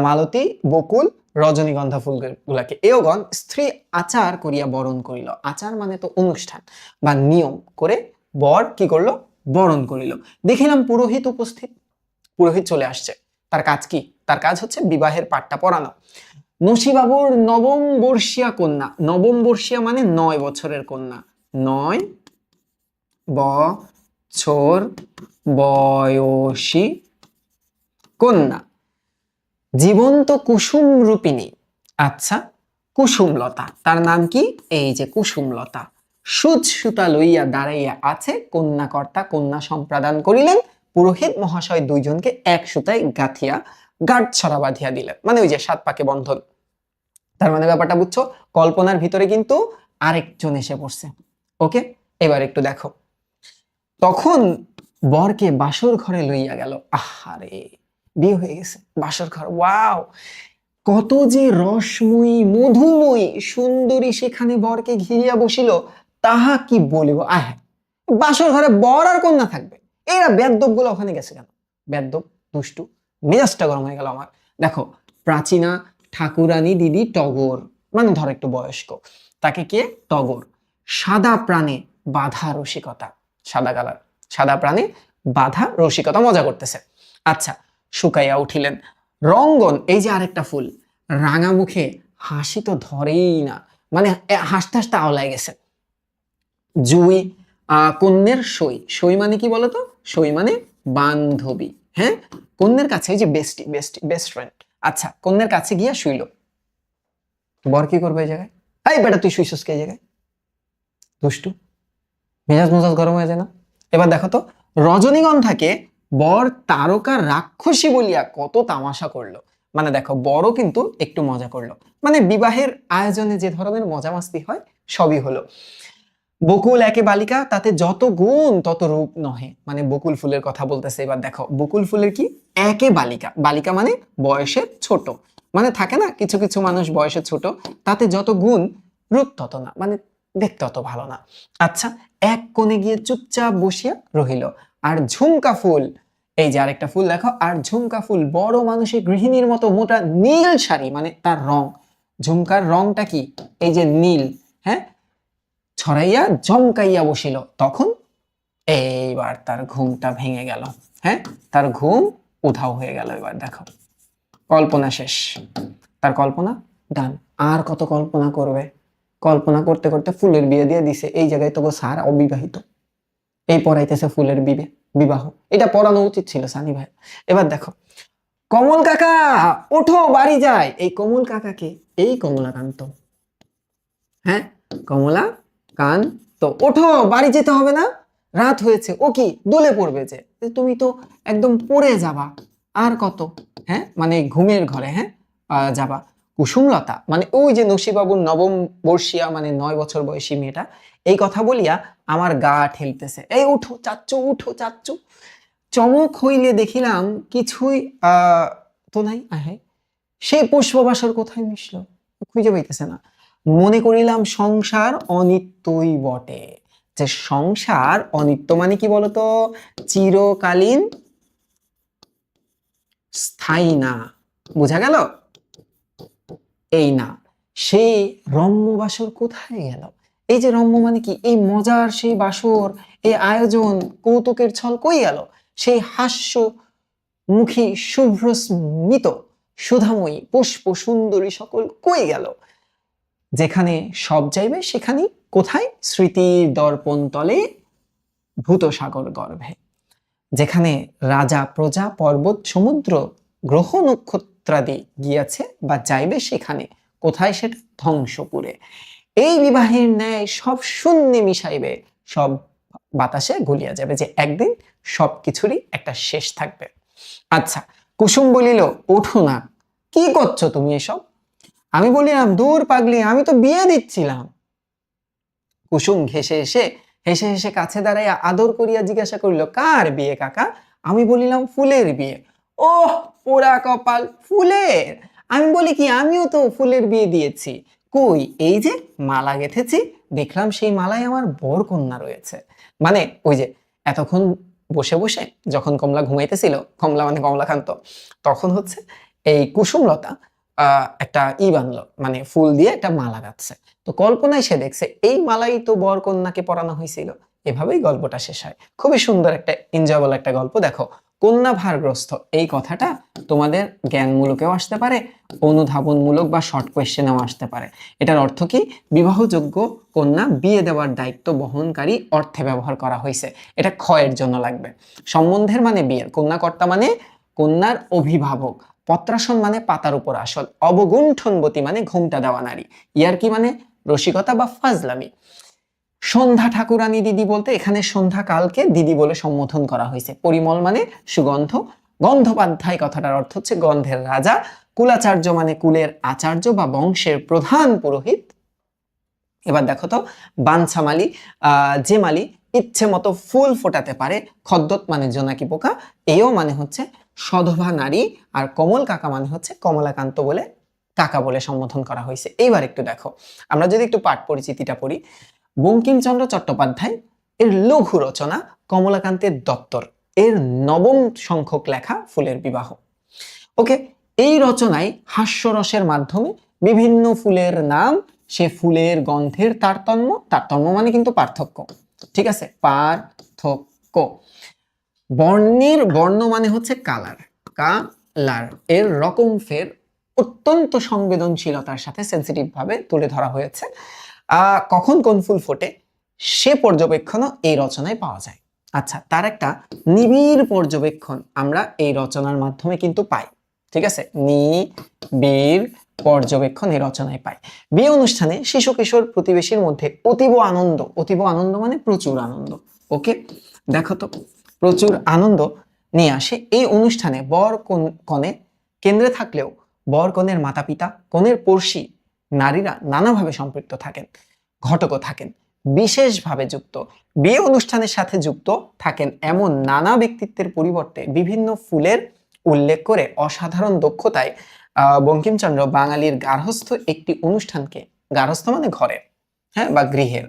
মালতী, বকুল, রজনীগন্ধা ফুল গুলাকে। এওগণ স্ত্রী আচার করিয়া বরণ করিল। আচার মানে তো অনুষ্ঠান বা নিয়ম করে বর কি করলো? বরণ করিল। দেখিলাম পুরোহিত উপস্থিত। পুরোহিত চলে আসছে। তার কাজ কি? তার কাজ হচ্ছে বিবাহের পাটটা পরানো। নসিবাবুর নবম বর্ষীয়া কন্যা, নবম বর্ষীয়া মানে 9 বছরের কন্যা, 9 বছর বয়সী কন্যা, জীবন্ত কুসুম রূপিণী। আচ্ছা, কুসুমলতা, তার নাম কি? এই যে কুসুমলতা। সুচ সুতা লইয়া দাঁড়াইয়া আছে। কন্যাকর্তা কন্যা সম্প্রদান করিলেন। পুরোহিত মহাশয় দুইজনকে এক সুতায় গাঁথিয়া গাঢ় ছড়া বাঁধিয়া দিলেন। মানে ওই যে 7 পাকে বন্ধন। তার মানে ব্যাপারটা বুঝছো? কল্পনার ভিতরে কিন্তু আরেকজন এসে পড়ছে। ওকে, এবার একটু দেখো। তখন বরকে বাসর ঘরে লইয়া গেল। আহারে, বিয়ে হয়ে গেছে, বাসর ঘর। ওয়াও, কত যে রসময়ী মধুময়ী সুন্দরী সেখানে বরকে ঘিরিয়া বসিল, তাহা কি বলিব। আহ, বাসর ঘরে বর আর কন্যা থাকবে, এরা বেদ্যপ গুলো ওখানে গেছে কেন? বেদ্যপ, দুষ্টু। মেজাজটা গরম হয়ে গেল আমার। দেখো, প্রাচীনা ঠাকুরানী দিদি টগর, মানে ধর একটু বয়স্ক, তাকে কে? টগর। সাদা প্রাণে বাধা রসিকতা, সাদা কালার, সাদা প্রাণে বাধা রসিকতা, মজা করতেছে। আচ্ছা, শুকাইয়া উঠিলেন। রঙ্গন, এই যে আরেকটা ফুল, রাঙা মুখে হাসি তো ধরেই না, মানে হাসতে হাসতে আওলায় গেছে। জুই, কন্যের সই, সই মানে কি বলতো? সই মানে বান্ধবী। হ্যাঁ, কন্যের কাছে, এই যে বেস্টি, বেস্ট ফ্রেন্ড। আচ্ছা, কন্যের কাছে গিয়া শুইল। বর কি করবে এই জায়গায়? এই বেটা, তুই শুইছস কে জায়গায়? দুষ্টু, মেজাজ গরম হয়ে যায় না? এবার দেখো তো, রজনীগন্ধাকে বর তারকা রাক্ষসী বলিয়া কত তামাশা করলো। মানে দেখো, বড় কিন্তু একটু মজা করলো। মানে বিবাহের আয়োজনে যে ধরনের মজা মাস্তি হয় সবই হলো। বকুল একে বালিকা, তাতে যত গুণ তত রূপ নহে। মানে বকুল ফুলের কথা বলতেছে। এবার দেখো, বকুল ফুলের কি? একে বালিকা, বালিকা মানে বয়সে ছোট। মানে থাকে না কিছু কিছু মানুষ বয়সে ছোট, তাতে যত গুণ, রূপ তত না, মানে দেখতে অত ভালো না। আচ্ছা, এক কোণে গিয়ে চুপচাপ বসিয়া রহিল। আর ঝুমকা ফুল, এই যে আরেকটা ফুল দেখো, আর ঝুমকা ফুল বড় মানুষের গৃহিণীর মতো মোটা নীল শাড়ি, মানে তার রং, ঝুমকার রংটা কি? এই যে নীল, হ্যাঁ, ছড়াইয়া জমকাইয়া বসিল। তখন এইবার তার ঘুমটা ভেঙে গেল। হ্যাঁ, তার ঘুম উধাও হয়ে গেল। এবার দেখো, কল্পনা শেষ। তার কল্পনা ডান। আর কত কল্পনা করবে? কল্পনা করতে করতে ফুলের বিয়ে দিয়ে দিছে। এই জায়গায় তো স্যার অবিবাহিত, এই পড়াইতেছে ফুলের বিয়ে। বিবাহ, এটা পড়ানো উচিত ছিল সানি ভাই। এবার দেখো, কমল কাকা ওঠো বাড়ি যায়। এই কমল কাকাকে, এই কমলাকান্ত, হ্যাঁ কমলাকান্ত, ওঠো বাড়ি যেতে হবে না, রাত হয়েছে। ও কি দোলে পড়বে যে, তুমি তো একদম পড়ে যাবা, আর কত, হ্যাঁ মানে ঘুমের ঘরে, হ্যাঁ যাবা। কুসুমলতা মানে ওই যে নসিবাবুর নবম বর্ষিয়া মানে 9 বছর বয়সী মেয়েটা, এই কথা বলিয়া আমার গা ঠেলতেছে, এই উঠো চাচ্চু, উঠো চাচ্চু। চমক হইলে দেখিলাম কিছুই তো নাই। আহে, সেই পুষ্পবাসর কোথায় মিশলো, খুঁজে পাইতেছে না। মনে করিলাম সংসার অনিত্যই বটে। যে সংসার অনিত্য মানে কি বলতো, চিরকালীন স্থায়ী না, বোঝা গেল? এই না, সেই রম্য বাসর কোথায় গেল? এই যে রম্য মানে কি, এই মজার সেই বাসর, এই আয়োজন, কৌতুকের ছল কই গেল? সেই হাস্য মুখী শুভ্র স্মিত সুধাময়ী পুষ্প সুন্দরী সকল কই গেল? যেখানে সব যাইবে সেখানেই কোথায়? স্মৃতির দর্পণ তলে ভূত সাগর গর্ভে। যেখানে রাজা প্রজা পর্বত সমুদ্র গ্রহ নক্ষত্রাদি গিয়াছে বা যাইবে সেখানে কোথায়? সেটা ধ্বংসপুরে। এই বিবাহের ন্যায় সব শূন্যে মিশাইবে, সব বাতাসে গলিয়া যাবে, যে একদিন সবকিছুরই একটা শেষ থাকবে। আচ্ছা, কুসুম বলিল, ওঠো না, কি করছো তুমি এসব? আমি বলিলাম, দূর পাগলি, আমি তো বিয়ে দিচ্ছিলাম। কুসুম হেসে হেসে কাছে দাঁড়াইয়া আদর করিয়া জিজ্ঞাসা করিল, কার বিয়ে কাকা? আমি বলিলাম, ফুলের বিয়ে। ওহ পোড়া কপাল, ফুলের? আমি বলি কি, আমিও তো ফুলের বিয়ে দিয়েছি। কই? এই যে মালা গেঁথেছি, দেখলাম সেই মালায় আমার বর কন্যা রয়েছে। মানে ওই যে এতক্ষণ বসে বসে যখন কমলা ঘুমাইতেছিল, কমলা মানে কমলাকান্ত, তখন হচ্ছে এই কুসুমলতা একটা বানলো, মানে ফুল দিয়ে একটা মালা গাঁথছে। তো কল্পনায় সে দেখছে এই মালাই তো বর কন্যাকে পরানো হয়েছিল। এভাবেই গল্পটা শেষ হয়। খুবই সুন্দর একটা এনজয়েবল একটা গল্প। দেখো, কন্যা ভারগ্রস্ত, এই কথাটা তোমাদের জ্ঞানমূলকেও আসতে পারে, অনুধাবনমূলক বা শর্ট কোয়েশ্চেনেও আসতে পারে। এটার অর্থ কি? বিবাহযোগ্য কন্যা বিয়ে দেওয়ার দায়িত্ব বহনকারী অর্থে ব্যবহার করা হয়েছে। এটা ক্ষয়ের জন্য লাগবে। সম্বন্ধের মানে বিয়ের, কন্যাকর্তা মানে কন্যার অভিভাবক, পত্রাসন মানে পাতার উপর আসল, অবগুণ্ঠনবতী মানে ঘুমটা দেওয়া নারী, ইয়ার্কি মানে রসিকতা বা ফাজলামি। সন্ধ্যা ঠাকুরানী দিদি বলতে এখানে সন্ধ্যা কালকে দিদি বলে সম্বোধন করা হয়েছে। পরিমল মানে সুগন্ধ, গন্ধোপাধ্যায় কথাটার অর্থ হচ্ছে গন্ধের রাজা, কুলাচার্য মানে কুলের আচার্য বা বংশের প্রধান পুরোহিত। এবার দেখো তো, বাঞ্ছামালি যে মালি ইচ্ছে মতো ফুল ফোটাতে পারে, খদ্দত মানে জোনাকি পোকা, এও মানে হচ্ছে সধবা নারী, আর কমল কাকা মানে হচ্ছে কমলাকান্ত বলে কাকা বলে সম্বোধন করা হয়েছে। এইবার একটু দেখো, আমরা যদি একটু পাঠ পরিচিতিটা পড়ি। বঙ্কিমচন্দ্র চট্টোপাধ্যায় এর লঘু রচনা কমলাকান্তের দপ্তর, এর 9ম সংখ্যক লেখা ফুলের বিবাহ। ওকে, এই রচনায় হাস্যরসের মাধ্যমে বিভিন্ন ফুলের নাম, সে ফুলের গন্ধের তারতম্য, তারতম্য মানে কিন্তু পার্থক্য, ঠিক আছে, পার্থক্য। বর্ণের, বর্ণ মানে হচ্ছে কালার, কালার, এর রকম ফের অত্যন্ত সংবেদনশীলতার সাথে সেন্সিটিভ ভাবে তুলে ধরা হয়েছে। কখন কোন ফুল ফোটে সে পর্যবেক্ষণও এই রচনায় পাওয়া যায়। আচ্ছা, তার একটা নিবিড় পর্যবেক্ষণ আমরা এই রচনার মাধ্যমে কিন্তু পাই, ঠিক আছে, নিবিড় পর্যবেক্ষণ এই রচনায় পাই। বিয়ে অনুষ্ঠানে শিশু কিশোর প্রতিবেশীর মধ্যে অতীব আনন্দ, অতীব আনন্দ মানে প্রচুর আনন্দ। ওকে, দেখো তো, প্রচুর আনন্দ নিয়ে আসে এই অনুষ্ঠানে। বর কনে কেন্দ্রে থাকলেও বর কনের মাতা পিতা, কনের পড়শি নারীরা নানাভাবে সম্পৃক্ত থাকেন, ঘটকও থাকেন, বিশেষভাবে যুক্ত। বিয়ে অনুষ্ঠানের সাথে যুক্ত থাকেন এমন নানা ব্যক্তিত্বের পরিবর্তে বিভিন্ন ফুলের উল্লেখ করে অসাধারণ দক্ষতায় বঙ্কিমচন্দ্র বাঙালির গার্হস্থ্য একটি অনুষ্ঠানকে, গার্হস্থ্য মানে ঘরে, হ্যাঁ, বা গৃহের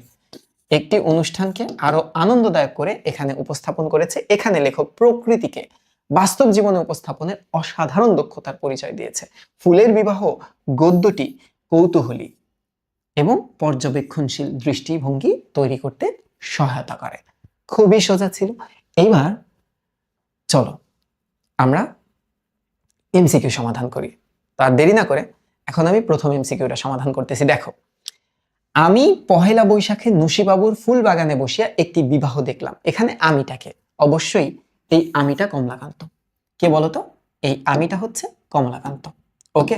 একটি অনুষ্ঠানকে আরো আনন্দদায়ক করে এখানে উপস্থাপন করেছে। এখানে লেখক প্রকৃতিকে বাস্তব জীবনে উপস্থাপনের অসাধারণ দক্ষতার পরিচয় দিয়েছে। ফুলের বিবাহ গদ্যটি কৌতূহলী এবং পর্যবেক্ষণশীল দৃষ্টিভঙ্গি তৈরি করতে সহায়তা করে। খুবই সোজা ছিল। এইবার চলো আমরা এমসিকিউ সমাধান করি। তার দেরি না করে এখন আমি প্রথম এমসিকিউটা সমাধান করতেছি। দেখো, আমি পহেলা বৈশাখে নসিবাবুর ফুল বাগানে বসিয়া একটি বিবাহ দেখলাম। এখানে আমিটাকে, অবশ্যই এই আমিটা কমলাকান্ত। কে বলতো? এই আমিটা হচ্ছে কমলাকান্ত। ওকে,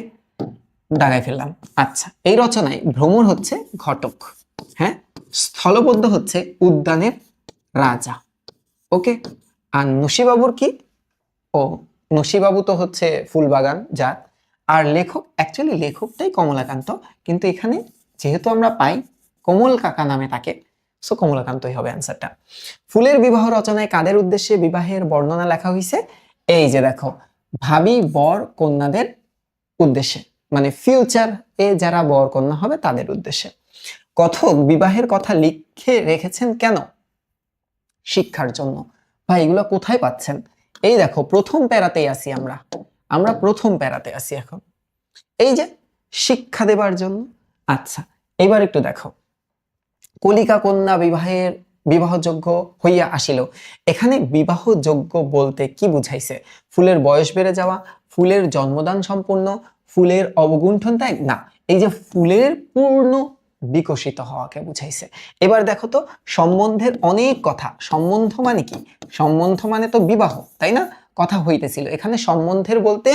দাগাই ফেললাম। আচ্ছা, এই রচনায় ভ্রমর হচ্ছে ঘটক, হ্যাঁ। স্থলপদ্য হচ্ছে উদ্যানের রাজা। ওকে, আর নসিবাবুর কি? ও, নসিবাবু তো হচ্ছে ফুলবাগান জাত। আর লেখক, অ্যাকচুয়ালি লেখকটাই কমলাকান্ত, কিন্তু এখানে যেহেতু আমরা পাই কমল কাকা নামে তাকে, সো কমলাকান্তই হবে অ্যান্সারটা। ফুলের বিবাহ রচনায় কাদের উদ্দেশ্যে বিবাহের বর্ণনা লেখা হয়েছে? এই যে দেখো, ভাবি বর কন্যাদের উদ্দেশ্যে, মানে ফিউচার এ যারা বর কন্যা হবে তাদের উদ্দেশ্যে। কথক বিবাহের কথা লিখে রেখেছেন কেন? শিক্ষার জন্য। ভাই এগুলো কোথায় পাচ্ছেন? এই দেখো, প্রথম প্যারাতেই আছি আমরা, প্রথম প্যারাতে আছি এখন। এই যে শিক্ষা দেবার জন্য। আচ্ছা, এবার একটু দেখো, কলিকা কন্যা বিবাহযোগ্য হইয়া আসিল। এখানে বিবাহযোগ্য বলতে কি বুঝাইছে? ফুলের বয়স বেড়ে যাওয়া, ফুলের জন্মদান সম্পূর্ণ, ফুলের অবগুণ্ঠন ত্যাগ? না, এই যে ফুলের পূর্ণ বিকশিত হওয়াকে বুঝাইছে। এবার দেখো তো, সম্বন্ধের অনেক কথা। সম্বন্ধ মানে কি? সম্বন্ধ মানে তো বিবাহ, তাই না? কথা হইতেছিল, এখানে সম্বন্ধের বলতে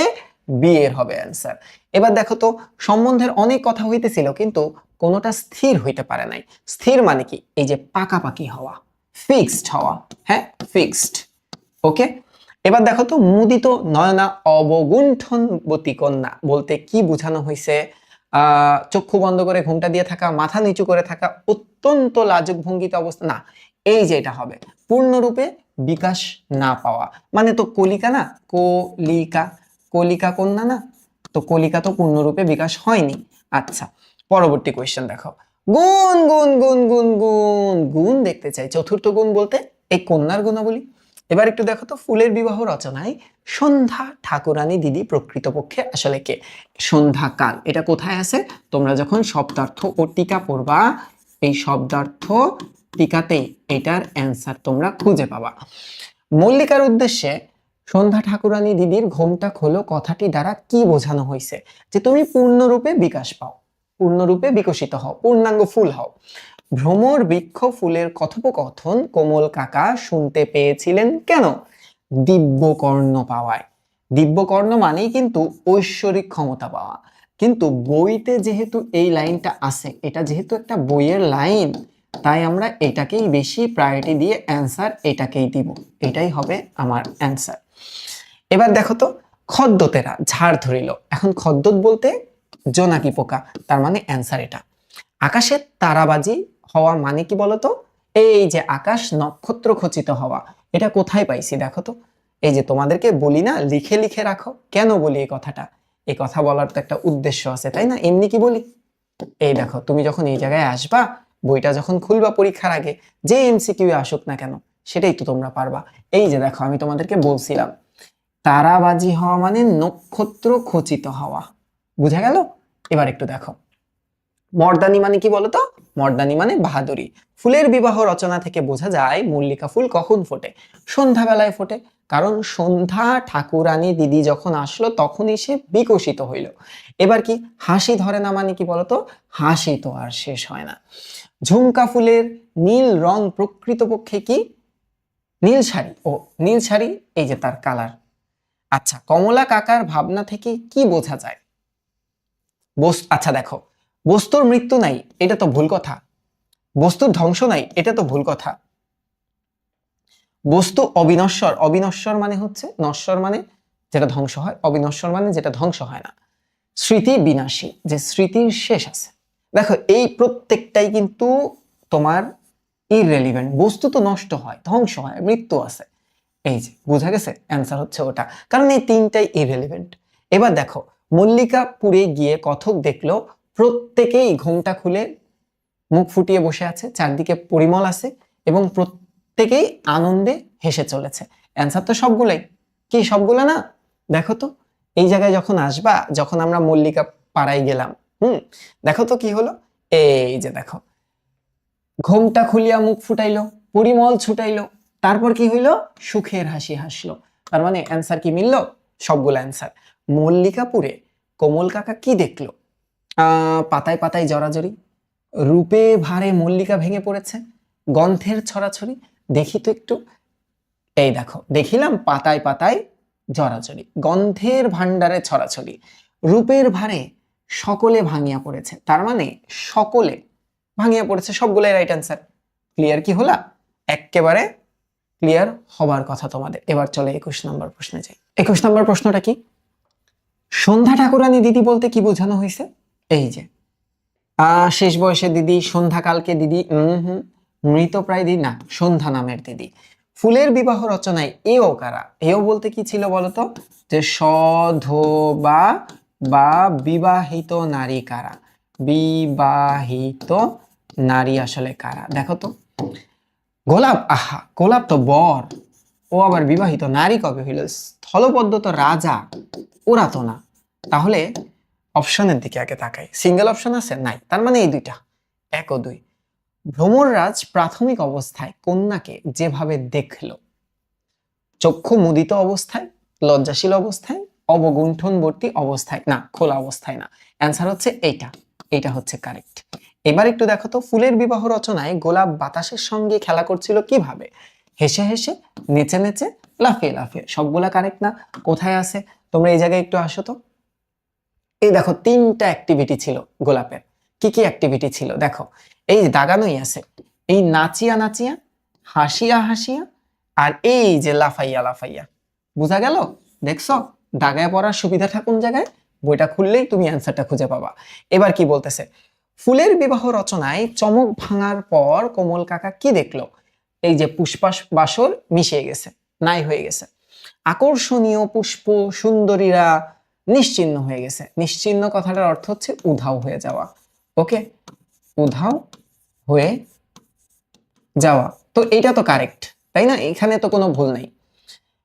বিয়ের হবে অ্যান্সার। এবার দেখো তো, সম্বন্ধের অনেক কথা হইতেছিল কিন্তু কোনোটা স্থির হইতে পারে নাই। স্থির মানে কি? এই যে পাকাপাকি হওয়া, ফিক্সড হওয়া, হ্যাঁ, ফিক্সড। ওকে, এবার দেখো তো, মুদিত নয়না অবগুণ্ঠনবতী কন্যা বলতে কি বোঝানো হয়েছে? চক্ষু বন্ধ করে ঘুমটা দিয়ে থাকা, মাথা নিচু করে থাকা, অত্যন্ত লাজুক ভঙ্গিতে অবস্থা? না, এই যে এটা হবে পূর্ণরূপে বিকাশ না পাওয়া, মানে তো কলিকা না, কলিকা, কলিকা কন্যা না, তো কলিকা তো পূর্ণরূপে বিকাশ হয়নি। আচ্ছা, পরবর্তী কোয়েশ্চেন দেখো, গুণ গুণ গুণ গুণ গুণ গুণ দেখতে চাই। চতুর্থ গুণ বলতে এই কন্যার গুণাবলী। এবার একটু দেখো তো, ফুলের বিবাহ রচনায় সন্ধ্যা ঠাকুরানী দিদি প্রকৃতপক্ষে আসলে কে? সন্ধ্যা কাল, এটা কোথায় আছে? তোমরা যখন শব্দার্থ ও টিকা পড়বা, এই শব্দার্থ টিকাতেই এটার অ্যান্সার তোমরা খুঁজে পাবা। মল্লিকার উদ্দেশ্যে সন্ধ্যা ঠাকুরানী দিদির ঘোমটা খোলো কথাটি দ্বারা কি বোঝানো হয়েছে? যে তুমি পূর্ণরূপে বিকাশ পাও, পূর্ণরূপে বিকশিত হও, পূর্ণাঙ্গ ফুল হও। ভ্রমর বৃক্ষ ফুলের কথোপকথন কোমল কাকা শুনতে পেয়েছিলেন কেন? দিব্যকর্ণ পাওয়ায়। দিব্যকর্ণ মানেই কিন্তু ঐশ্বরিক ক্ষমতা পাওয়া, কিন্তু বইতে যেহেতু এই লাইনটা আছে, এটা যেহেতু একটা বইয়ের লাইন, তাই আমরা এটাকেই বেশি প্রায়োরিটি দিয়ে অ্যান্সার এটাকেই দিব। এটাই হবে আমার অ্যান্সার। এবার দেখো তো, খদ্দতেরা ঝাড় ধরিল। এখন খদ্দত বলতে জোনাকি পোকা, তার মানে অ্যান্সার এটা। আকাশে তারাবাজি হওয়া মানে কি বলতো? এই যে আকাশ নক্ষত্র খচিত হওয়া, এটা কোথায় পাইছি দেখো তো। এই যে তোমাদেরকে বলি না লিখে লিখে রাখো, কেন বলি এই কথাটা? এই কথা বলার তো একটা উদ্দেশ্য আছে, তাই না? এমনি কি বলি? এই দেখো, তুমি যখন এই জায়গায় আসবা, বইটা যখন খুলবা পরীক্ষার আগে, যে এমসিকিউ আসুক না কেন, সেটাই তো তোমরা পারবা। এই যে দেখো, আমি তোমাদেরকে বলছিলাম তারাবাজি হওয়া মানে নক্ষত্র খচিত হওয়া, বুঝা গেল? এবার একটু দেখো, মর্দানি মানে কি বলতো? মর্দানি মানে বাহাদুরি। ফুলের বিবাহ রচনা থেকে বোঝা যায় মল্লিকা ফুল কখন ফোটে? সন্ধ্যাবেলায় ফোটে, কারণ সন্ধ্যা ঠাকুরানী দিদি যখন আসলো তখনই সে বিকশিত হইল। এবার কি হাসি ধরে না মানে কি বলতো? হাসি তো আর শেষ হয় না। ঝুমকা ফুলের নীল রং প্রকৃতপক্ষে কি? নীল শাড়ি, ও নীল শাড়ি, এই যে তার কালার। আচ্ছা, কমলা কাকার ভাবনা থেকে কি বোঝা যায়? আচ্ছা দেখো, বস্তুর মৃত্যু নাই, এটা তো ভুল কথা। বস্তুর ধ্বংস নাই, এটা তো ভুল কথা। বস্তু অবিনশ্বর, অবিনশ্বর মানে হচ্ছে নশ্বর মানে যেটা ধ্বংস হয়, অবিনশ্বর মানে যেটা ধ্বংস হয় না। স্মৃতি বিনাশী, যে স্মৃতির শেষ আছে। দেখো, এই প্রত্যেকটাই কিন্তু তোমার ইররেলিভেন্ট। বস্তু তো নষ্ট হয়, ধ্বংস হয়, মৃত্যু আছে। এই যে বোঝা গেছে, অ্যান্সার হচ্ছে ওটা, কারণ এই তিনটাই ইররেলিভেন্ট। এবার দেখো, মল্লিকাপুরে গিয়ে কথক দেখলো প্রত্যেকেই ঘোমটা খুলে মুখ ফুটিয়ে বসে আছে, চারদিকে পরিমল আছে এবং প্রত্যেকেই আনন্দে হেসে চলেছে। অ্যান্সার তো সবগুলাই। কি সবগুলা না? দেখো তো, এই জায়গায় যখন আসবা, যখন আমরা মল্লিকা পাড়ায় গেলাম, দেখো তো কি হলো। এই যে দেখো, ঘোমটা খুলিয়া মুখ ফুটাইলো, পরিমল ছুটাইলো, তারপর কি হইলো? সুখের হাসি হাসলো। তার মানে অ্যান্সার কি মিললো? সবগুলো অ্যান্সার। মল্লিকাপুরে কোমল কাকা কি দেখলো? পাতায় পাতায় জড়াজড়ি, রূপে ভারে মল্লিকা ভেঙে পড়েছে, গন্ধের ছড়াছড়ি। দেখি তো একটু, এই দেখো, দেখিলাম পাতায় পাতায় জড়াজড়ি, গন্ধের ভান্ডারে ছড়াছড়ি, রূপের ভারে সকলে ভাঙিয়া পড়েছে। তার মানে সকলে ভাঙিয়া পড়েছে, সবগুলাই রাইট অ্যান্সার। ক্লিয়ার কি হলা? একেবারে ক্লিয়ার হবার কথা তোমাদের। এবার চলে 21 নম্বর প্রশ্নে যাই। 21 নম্বর প্রশ্নটা কি? সন্ধ্যা ঠাকুরানী দিদি বলতে কি বোঝানো হয়েছে? এই যে শেষ বয়সের দিদি, সন্ধ্যাকালকে দিদি, মৃতপ্রায় দিদি না, সন্ধ্যা নামের দিদি। ফুলের বিবাহ রচনায় এও কারা? এও বলতে কি ছিল বলতো? যে সধবা বা বিবাহিত নারী কারা? বিবাহিত নারী আসলে কারা দেখো তো। গোলাপ, আহা গোলাপ তো বর, ও আবার বিবাহিত নারী কবে হইল? স্থলপদ্ম তো রাজা, ওরা তো না। তাহলে অপশনের দিকে আগে তাকাই। সিঙ্গেল অপশন আছে? নাই। তার মানে এই দুইটা, 1 ও 2। ভ্রমররাজ প্রাথমিক অবস্থায় কন্যাকে যেভাবে দেখলো, চক্ষু মুদিত অবস্থায়, লজ্জাশীল অবস্থায়, অবগুণ্ঠনবর্তী অবস্থায়, না খোলা অবস্থায় না। অ্যান্সার হচ্ছে এইটা, এইটা হচ্ছে কারেক্ট। এবার একটু দেখো তো, ফুলের বিবাহ রচনায় গোলাপ বাতাসের সঙ্গে খেলা করছিল কিভাবে? হেসে হেসে, নেচে নেচে, লাফিয়ে লাফিয়ে। সবগুলা কারেক্ট না? কোথায় আছে? তোমরা এই জায়গায় একটু আসো তো। এই দেখো 3টা অ্যাক্টিভিটি ছিল গোলাপের। কি কি অ্যাক্টিভিটি ছিল দেখো, এই যে দাগানোই আছে, এই নাচিয়া নাচিয়া, হাসিয়া হাসিয়া, আর এই যে লাফাইয়া লাফাইয়া। বুঝা গেল? দেখছো দাগায় পড়ার সুবিধাটা কোন জায়গায়? বইটা খুললেই তুমি অ্যান্সারটা খুঁজে পাবা। এবার কি বলতেছে? ফুলের বিবাহ রচনায় চমক ভাঙার পর কোমল কাকা কি দেখলো? এই যে পুষ্পাস বাসর মিশিয়ে গেছে, নাই হয়ে গেছে। আকর্ষণীয় পুষ্প সুন্দরীরা নিশ্চিহ্ন হয়ে গেছে। নিশ্চিহ্ন কথাটার অর্থ হচ্ছে উধাও হয়ে যাওয়া। ওকে, উধাও হয়ে যাওয়া। তো এটা তো কারেক্ট, তাই না? এখানে তো কোনো ভুল নাই।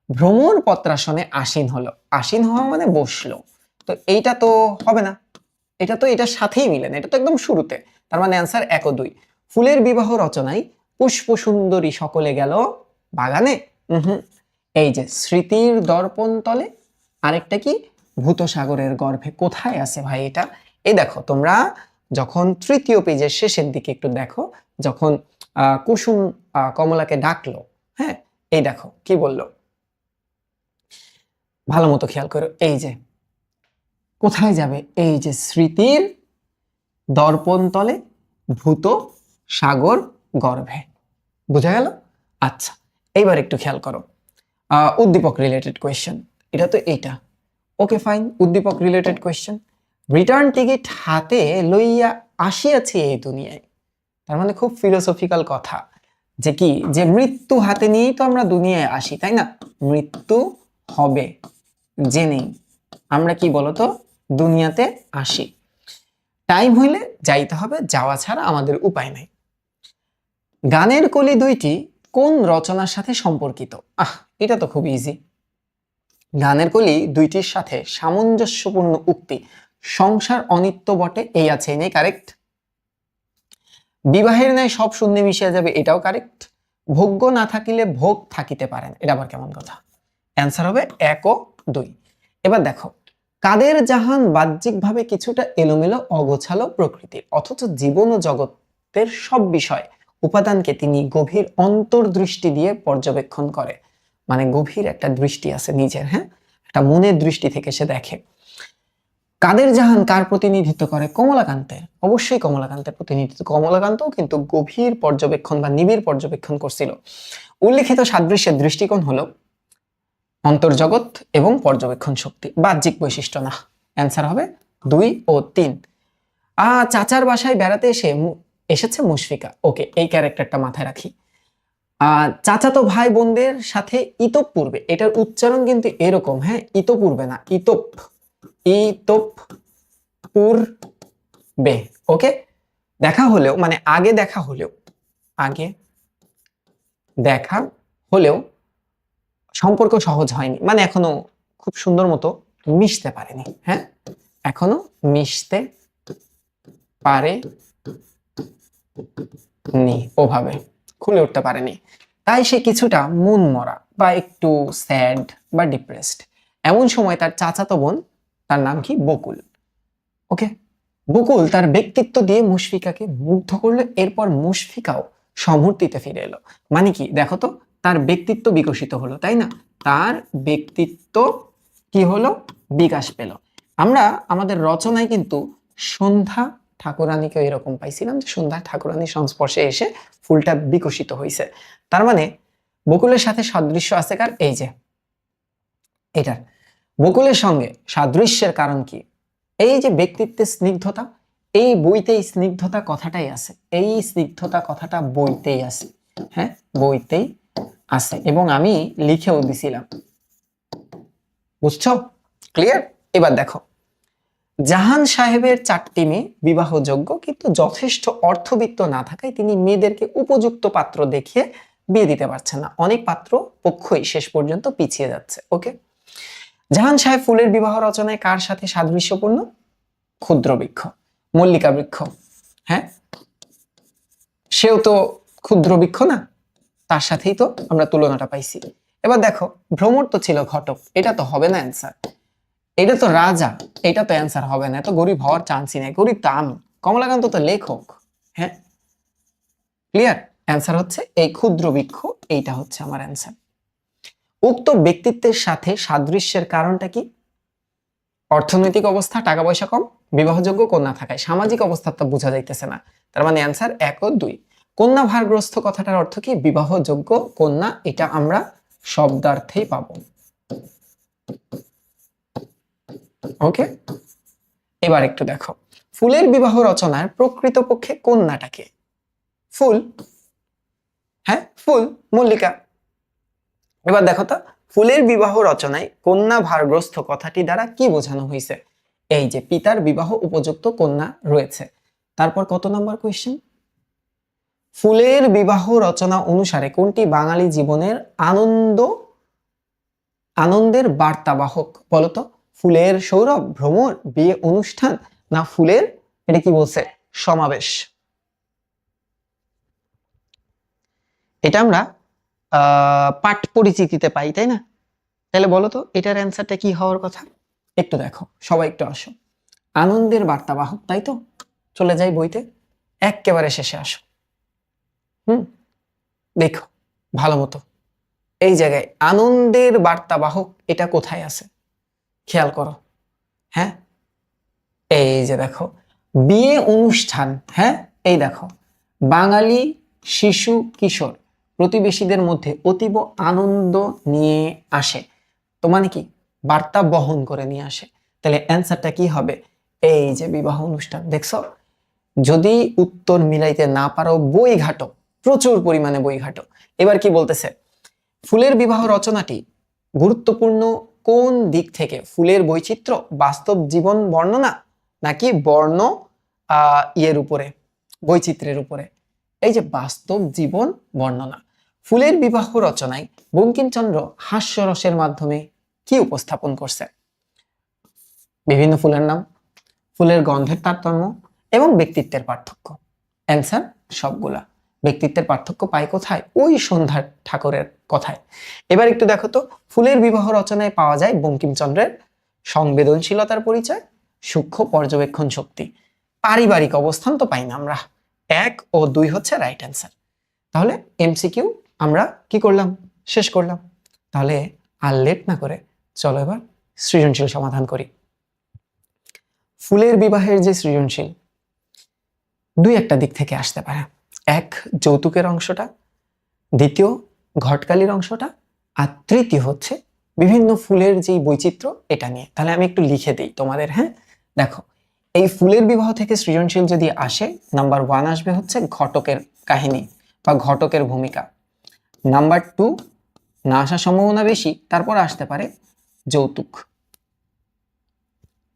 ভ্রমর পত্রাসনে আসীন হলো, আসীন হওয়া মানে বসলো। তো এইটা তো হবে না, এটা তো এটার সাথেই মিলে না, এটা তো একদম শুরুতে। তার মানে অ্যান্সার 1 ও 2। ফুলের বিবাহ রচনায় পুষ্প সুন্দরী সকলে গেল বাগানে। এই যে স্মৃতির দর্পণ তলে, আরেকটা কি? ভূত সাগরের গর্ভে। কোথায় আছে ভাই এটা? এই দেখো তোমরা যখন 3য় পেজের শেষের দিকে একটু দেখো, যখন কুসুম কমলাকে ডাকলো, হ্যাঁ, এই দেখো কি বললো, ভালো মতো খেয়াল করো। এই যে কোথায় যাবে? এই যে স্মৃতির দর্পণ তলে, ভূত সাগর গর্ভে। বুঝা গেল? আচ্ছা, এইবার একটু খেয়াল করো, উদ্দীপক রিলেটেড কোয়েশ্চেন। এটা তো এইটা, ওকে ফাইন। উদ্দীপক রিলেটেড কোয়েশ্চেন। রিটার্ন টিকিট হাতে লইয়া আসিয়াছি এই দুনিয়ায়। তার মানে খুব ফিলোসফিক্যাল কথা, যে কি, যে মৃত্যু হাতে নিয়েই তো আমরা দুনিয়ায় আসি, তাই না? মৃত্যু হবে জেনেই আমরা কি বলতো দুনিয়াতে আসি। টাইম হইলে যাইতে হবে, যাওয়া ছাড়া আমাদের উপায় নাই। গানের কলি দুইটি কোন রচনার সাথে সম্পর্কিত? এটা তো খুব ইজি। গানের কলি দুইটির সাথে সামঞ্জস্যপূর্ণ উক্তি, সংসার অনিত্য বটে, এই আছে নেই, কারেক্ট। বিবাহের ন্যায় সব শূন্যে মিশিয়া যাবে, এটাও কারেক্ট। ভোগ্য না থাকিলে ভোগ থাকিতে পারেন, এটা আবার কেমন কথা? অ্যান্সার হবে 1 ও 2। এবার দেখো, কাদের জাহান বাহ্যিকভাবে কিছুটা এলোমেলো অগোছালো প্রকৃতির, অথচ জীবন ও জগতের সব বিষয় উপাদানকে তিনি গভীর অন্তর্দৃষ্টি দিয়ে পর্যবেক্ষণ করে। মানে গভীর একটা দৃষ্টি আছে নিজের, হ্যাঁ, একটা মনের দৃষ্টি থেকে সে দেখে। কাদের জাহান কার প্রতিনিধিত্ব করে? কমলাকান্তের, অবশ্যই কমলাকান্তের প্রতিনিধিত্ব। কমলাকান্তও কিন্তু গভীর পর্যবেক্ষণ বা নিবিড় পর্যবেক্ষণ করছিল। উল্লেখিত সাদৃশ্যের দৃষ্টিকোণ হলো অন্তর্জগৎ এবং পর্যবেক্ষণ শক্তি, বাহ্যিক বৈশিষ্ট্য না। অ্যান্সার হবে 2 ও 3। চাচার বাসায় বেড়াতে এসেছে মুশফিকা। ওকে, এই ক্যারেক্টারটা মাথায় রাখি। চাচাতো ভাই বোনদের সাথে ইতপূর্বে, এটার উচ্চারণ কিন্তু এরকম, হ্যাঁ, ইতপূর্বে না, ইতপূর্বে। ওকে, দেখা হলেও মানে আগে দেখা হলেও, আগে দেখা হলেও সম্পর্ক সহজ হয়নি, মানে এখনো খুব সুন্দর মতো মিশতে পারেনি, হ্যাঁ, এখনো মিশতে পারেনি, ওভাবে খুলে উঠতে পারেনি। তাই সে কিছুটা মন মরা বা একটু স্যাড বা ডিপ্রেসড। এমন সময় তার চাচাতো বোন, তার নাম কি? বকুল। ওকে, বকুল তার ব্যক্তিত্ব দিয়ে মুশফিকাকে মুগ্ধ করলো। এরপর মুশফিকাও সমূর্তিতে ফিরে এলো। মানে কি দেখো তো, তার ব্যক্তিত্ব বিকশিত হলো, তাই না? তার ব্যক্তিত্ব কি হলো? বিকাশ পেল। আমরা আমাদের রচনায় কিন্তু সন্ধ্যা ঠাকুরানীকে এরকম পাইছিলাম যে সন্ধ্যা ঠাকুরানীর সংস্পর্শে এসে ফুলটা বিকশিত হয়েছে। তার মানে বকুলের সাথে সাদৃশ্য আছে কার? এই যে এটার। বকুলের সঙ্গে সাদৃশ্যের কারণ কি? এই যে ব্যক্তিত্বের স্নিগ্ধতা, এই বইতেই স্নিগ্ধতা কথাটাই আছে, এই স্নিগ্ধতা কথাটা বইতেই আছে, হ্যাঁ বইতেই আছে, এবং আমি লিখেও দিছিলাম। বুঝছো? ক্লিয়ার? এবার দেখো, জাহান সাহেবের 4টি মেয়ে বিবাহযোগ্য, কিন্তু যথেষ্ট অর্থবিত্ত না থাকায় তিনি মেয়েদেরকে উপযুক্ত পাত্র দেখিয়ে বিয়ে দিতে পারছেন না। অনেক পাত্র পক্ষই শেষ পর্যন্ত পিছিয়ে যাচ্ছে। ওকে, জাহান সাহেব ফুলের বিবাহ রচনায় কার সাথে সাদৃশ্যপূর্ণ? ক্ষুদ্র বৃক্ষ, মল্লিকা বৃক্ষ। হ্যাঁ, সেও তো ক্ষুদ্র বৃক্ষ না? তার সাথেই তো আমরা তুলনাটা পাইছি। এবার দেখো, ভ্রমর তো ছিল ঘটক, এটা তো হবে না অ্যান্সার। এটা তো রাজা, এটা তো অ্যান্সার হবে না। এত গরিব হওয়ার চান্সই নেই। গরিব তো আমি, কমলাকান্ত তো লেখক। হ্যাঁ, ক্লিয়ার? অ্যান্সার হচ্ছে এই ক্ষুদ্র বৃক্ষ, এইটা হচ্ছে আমার অ্যান্সার। উক্ত ব্যক্তিত্বের সাথে সাদৃশ্যের কারণটা কি? অর্থনৈতিক অবস্থা, টাকা পয়সা কম, বিবাহযোগ্য কন্যা থাকায়। সামাজিক অবস্থা তো বোঝা যাইতেছে না, তার মানে অ্যান্সার 1 ও 2। কন্যা ভারগ্রস্ত কথাটার অর্থ কি? বিবাহযোগ্য কন্যা, এটা আমরা শব্দার্থেই পাবো। ওকে, এবার একটু দেখো, ফুলের বিবাহ রচনার প্রকৃতপক্ষে কন্যাটাকে? ফুল, হ্যাঁ ফুল, মল্লিকা। এবার দেখো তো, ফুলের বিবাহ রচনায় কন্যা ভারগ্রস্ত কথাটি দ্বারা কি বোঝানো হয়েছে? এই যে পিতার বিবাহ উপযুক্ত কন্যা রয়েছে। তারপর কত নম্বর কোয়েশ্চেন? ফুলের বিবাহ রচনা অনুসারে কোনটি বাঙালি জীবনের আনন্দের বার্তাবাহক? বলতো, ফুলের সৌরভ, ভ্রমর, বিয়ে অনুষ্ঠান, না ফুলের, এটা কি বলছে, সমাবেশ? এটা আমরা পাঠ পরিচিতিতে পাই, তাই না? তাহলে বলো তো এটার অ্যান্সারটা কি হওয়ার কথা? একটু দেখো, সবাই একটু আসো। আনন্দের বার্তাবাহক, তাই তো? চলে যাই বইতে, একেবারে শেষে আসো। দেখো ভালো মতো, এই জায়গায় আনন্দের বার্তাবাহক এটা কোথায় আছে খেয়াল করো। হ্যাঁ, এই যে দেখো, বিয়ে অনুষ্ঠান। হ্যাঁ, এই দেখো, বাঙালি শিশু কিশোর প্রতিবেশীদের মধ্যে অতীব আনন্দ নিয়ে আসে, তো মানে কি, বার্তা বহন করে নিয়ে আসে। তাহলে অ্যান্সারটা কি হবে? এই যে বিবাহ অনুষ্ঠান। দেখছো, যদি উত্তর মিলাইতে না পারো বই ঘাটো, প্রচুর পরিমাণে বই ঘাটো। এবার কি বলতেছে? ফুলের বিবাহ রচনাটি গুরুত্বপূর্ণ কোন দিক থেকে? ফুলের বৈচিত্র্য, বাস্তব জীবন বর্ণনা, নাকি বর্ণ ইয়ের উপরে, বৈচিত্র্যের উপরে? এই যে বাস্তব জীবন বর্ণনা। ফুলের বিবাহ রচনায় বঙ্কিমচন্দ্র হাস্যরসের মাধ্যমে কি উপস্থাপন করছে? বিভিন্ন ফুলের নাম, ফুলের গন্ধের তারতম্য এবং ব্যক্তিত্বের পার্থক্য। অ্যান্সার সবগুলা। ব্যক্তিত্বের পার্থক্য পায় কোথায়? ওই সন্ধ্যা ঠাকুরের কথায়। এবার একটু দেখো তো, ফুলের বিবাহ রচনায় পাওয়া যায় বঙ্কিমচন্দ্রের সংবেদনশীলতার পরিচয়, সূক্ষ্ম পর্যবেক্ষণ শক্তি। পারিবারিক অবস্থান তো পাই না আমরা। 1 ও 2 হচ্ছে রাইট অ্যান্সার। তাহলে এমসিকিউ আমরা কি করলাম? শেষ করলাম। তাহলে আর লেট না করে চলো এবার সৃজনশীল সমাধান করি। ফুলের বিবাহের যে সৃজনশীল, 2-একটা দিক থেকে আসতে পারে। 1, যৌতুকের অংশটা, 2 ঘটকালির অংশটা, আর 3 হচ্ছে বিভিন্ন ফুলের যে বৈচিত্র্য এটা নিয়ে। তাহলে আমি একটু লিখে দিই তোমাদের। হ্যাঁ, দেখো, এই ফুলের বিবাহ থেকে সৃজনশীল যদি আসে, নাম্বার 1 আসবে হচ্ছে ঘটকের কাহিনী বা ঘটকের ভূমিকা। নাম্বার 2 না আসার সম্ভাবনা বেশি, তারপর আসতে পারে যৌতুক।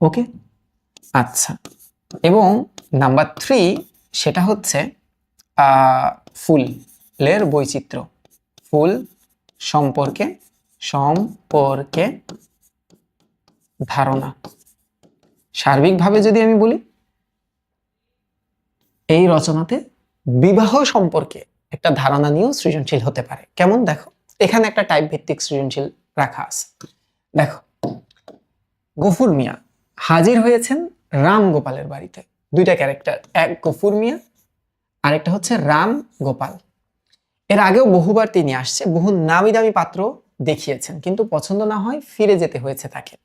ওকে, আচ্ছা। এবং নাম্বার 3 সেটা হচ্ছে ফুলের বৈচিত্র্য, ফুল সম্পর্কে ধারণা। সার্বিকভাবে যদি আমি বলি, এই রচনাতে বিবাহ সম্পর্কে একটা ধারণা নিয়েও সৃজনশীল হতে পারে। কেমন? দেখো, এখানে একটা টাইপ ভিত্তিক সৃজনশীল রাখা আছে। দেখো, গফুর মিয়া হাজির হয়েছেন রাম গোপালের বাড়িতে। 2টা ক্যারেক্টার, 1 গফুর মিয়া, আরেকটা হচ্ছে রাম গোপাল। এর আগেও বহুবার তিনি আসছে, বহু নামি দামি পাত্র দেখিয়েছেন, কিন্তু পছন্দ না হয় ফিরে যেতে হয়েছে তাকে।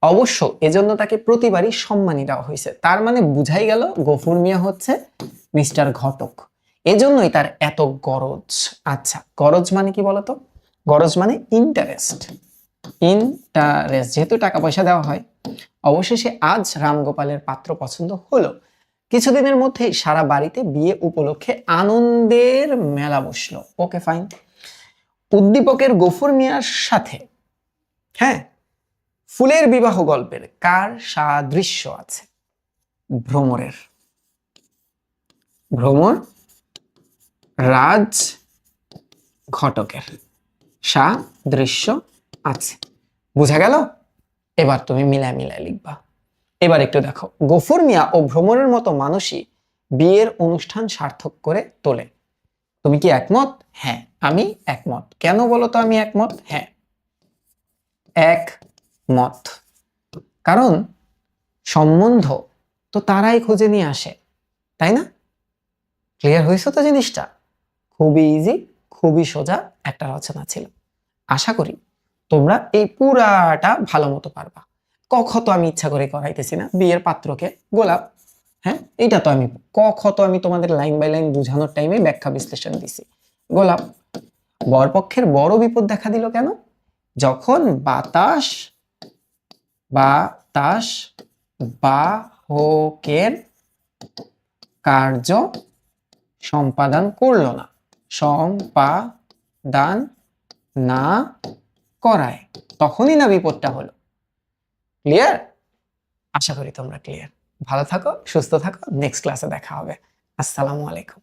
অবশ্য এজন্য তাকে প্রতিবারই সম্মানী দেওয়া হয়েছে। তার মানে বুঝাই গেল গফুর মিয়া হচ্ছে মিস্টার ঘটক, এজন্যই তার এত গরজ। আচ্ছা, গরজ মানে কি বলতো? গরজ মানে ইন্টারেস্ট। ইন্টারেস্ট, যেহেতু টাকা পয়সা দেওয়া হয়। অবশেষে আজ রামগোপালের পাত্র পছন্দ হলো। কিছুদিনের মধ্যেই সারা বাড়িতে বিয়ে উপলক্ষে আনন্দের মেলা বসলো। Okay fine. উদ্দীপকের গফুর মিয়ার সাথে, হ্যাঁ, ফুলের বিবাহ গল্পের কার সাদৃশ্য আছে? ভ্রমরের। ভ্রমর রাজ ঘটকের সাদৃশ্য আছে। বুঝা গেল? এবার তুমি মিলায় মিলায় লিখবা। এবার একটু দেখো, গফুর মিয়া ও ভ্রমরের মতো মানুষই বিয়ের অনুষ্ঠান সার্থক করে তোলে। তুমি কি একমত? হ্যাঁ, আমি একমত। কেন বলো তো আমি একমত? হ্যাঁ, একমত। কারণ সম্বন্ধ তো তারাই খুঁজে নিয়ে আসে, তাই না? ক্লিয়ার হয়েছে তো জিনিসটা? খুবই ইজি, খুবই সোজা একটা রচনা ছিল। আশা করি তোমরা এই পুরাটা ভালো মতো পারবা। ক খ তো আমি ইচ্ছা করে করাইতেছি না, বিয়ের পাত্রকে গোলাপ, হ্যাঁ, এটা তো আমি, ক খ তো আমি তোমাদের লাইন বাই লাইন বুঝানোর টাইমে ব্যাখ্যা বিশ্লেষণ দিছি। গোলাপ। বরপক্ষের বড় বিপদ দেখা দিল কেন? যখন বাতাস বাতাস বাহকের কার্য সম্পাদন করলো না, সম্পাদন না করায়, তখনই না বিপদটা হলো। ক্লিয়ার? আশা করি তোমরা ক্লিয়ার। ভালো থাকো, সুস্থ থাকো, নেক্সট ক্লাসে দেখা হবে। আসসালামু আলাইকুম।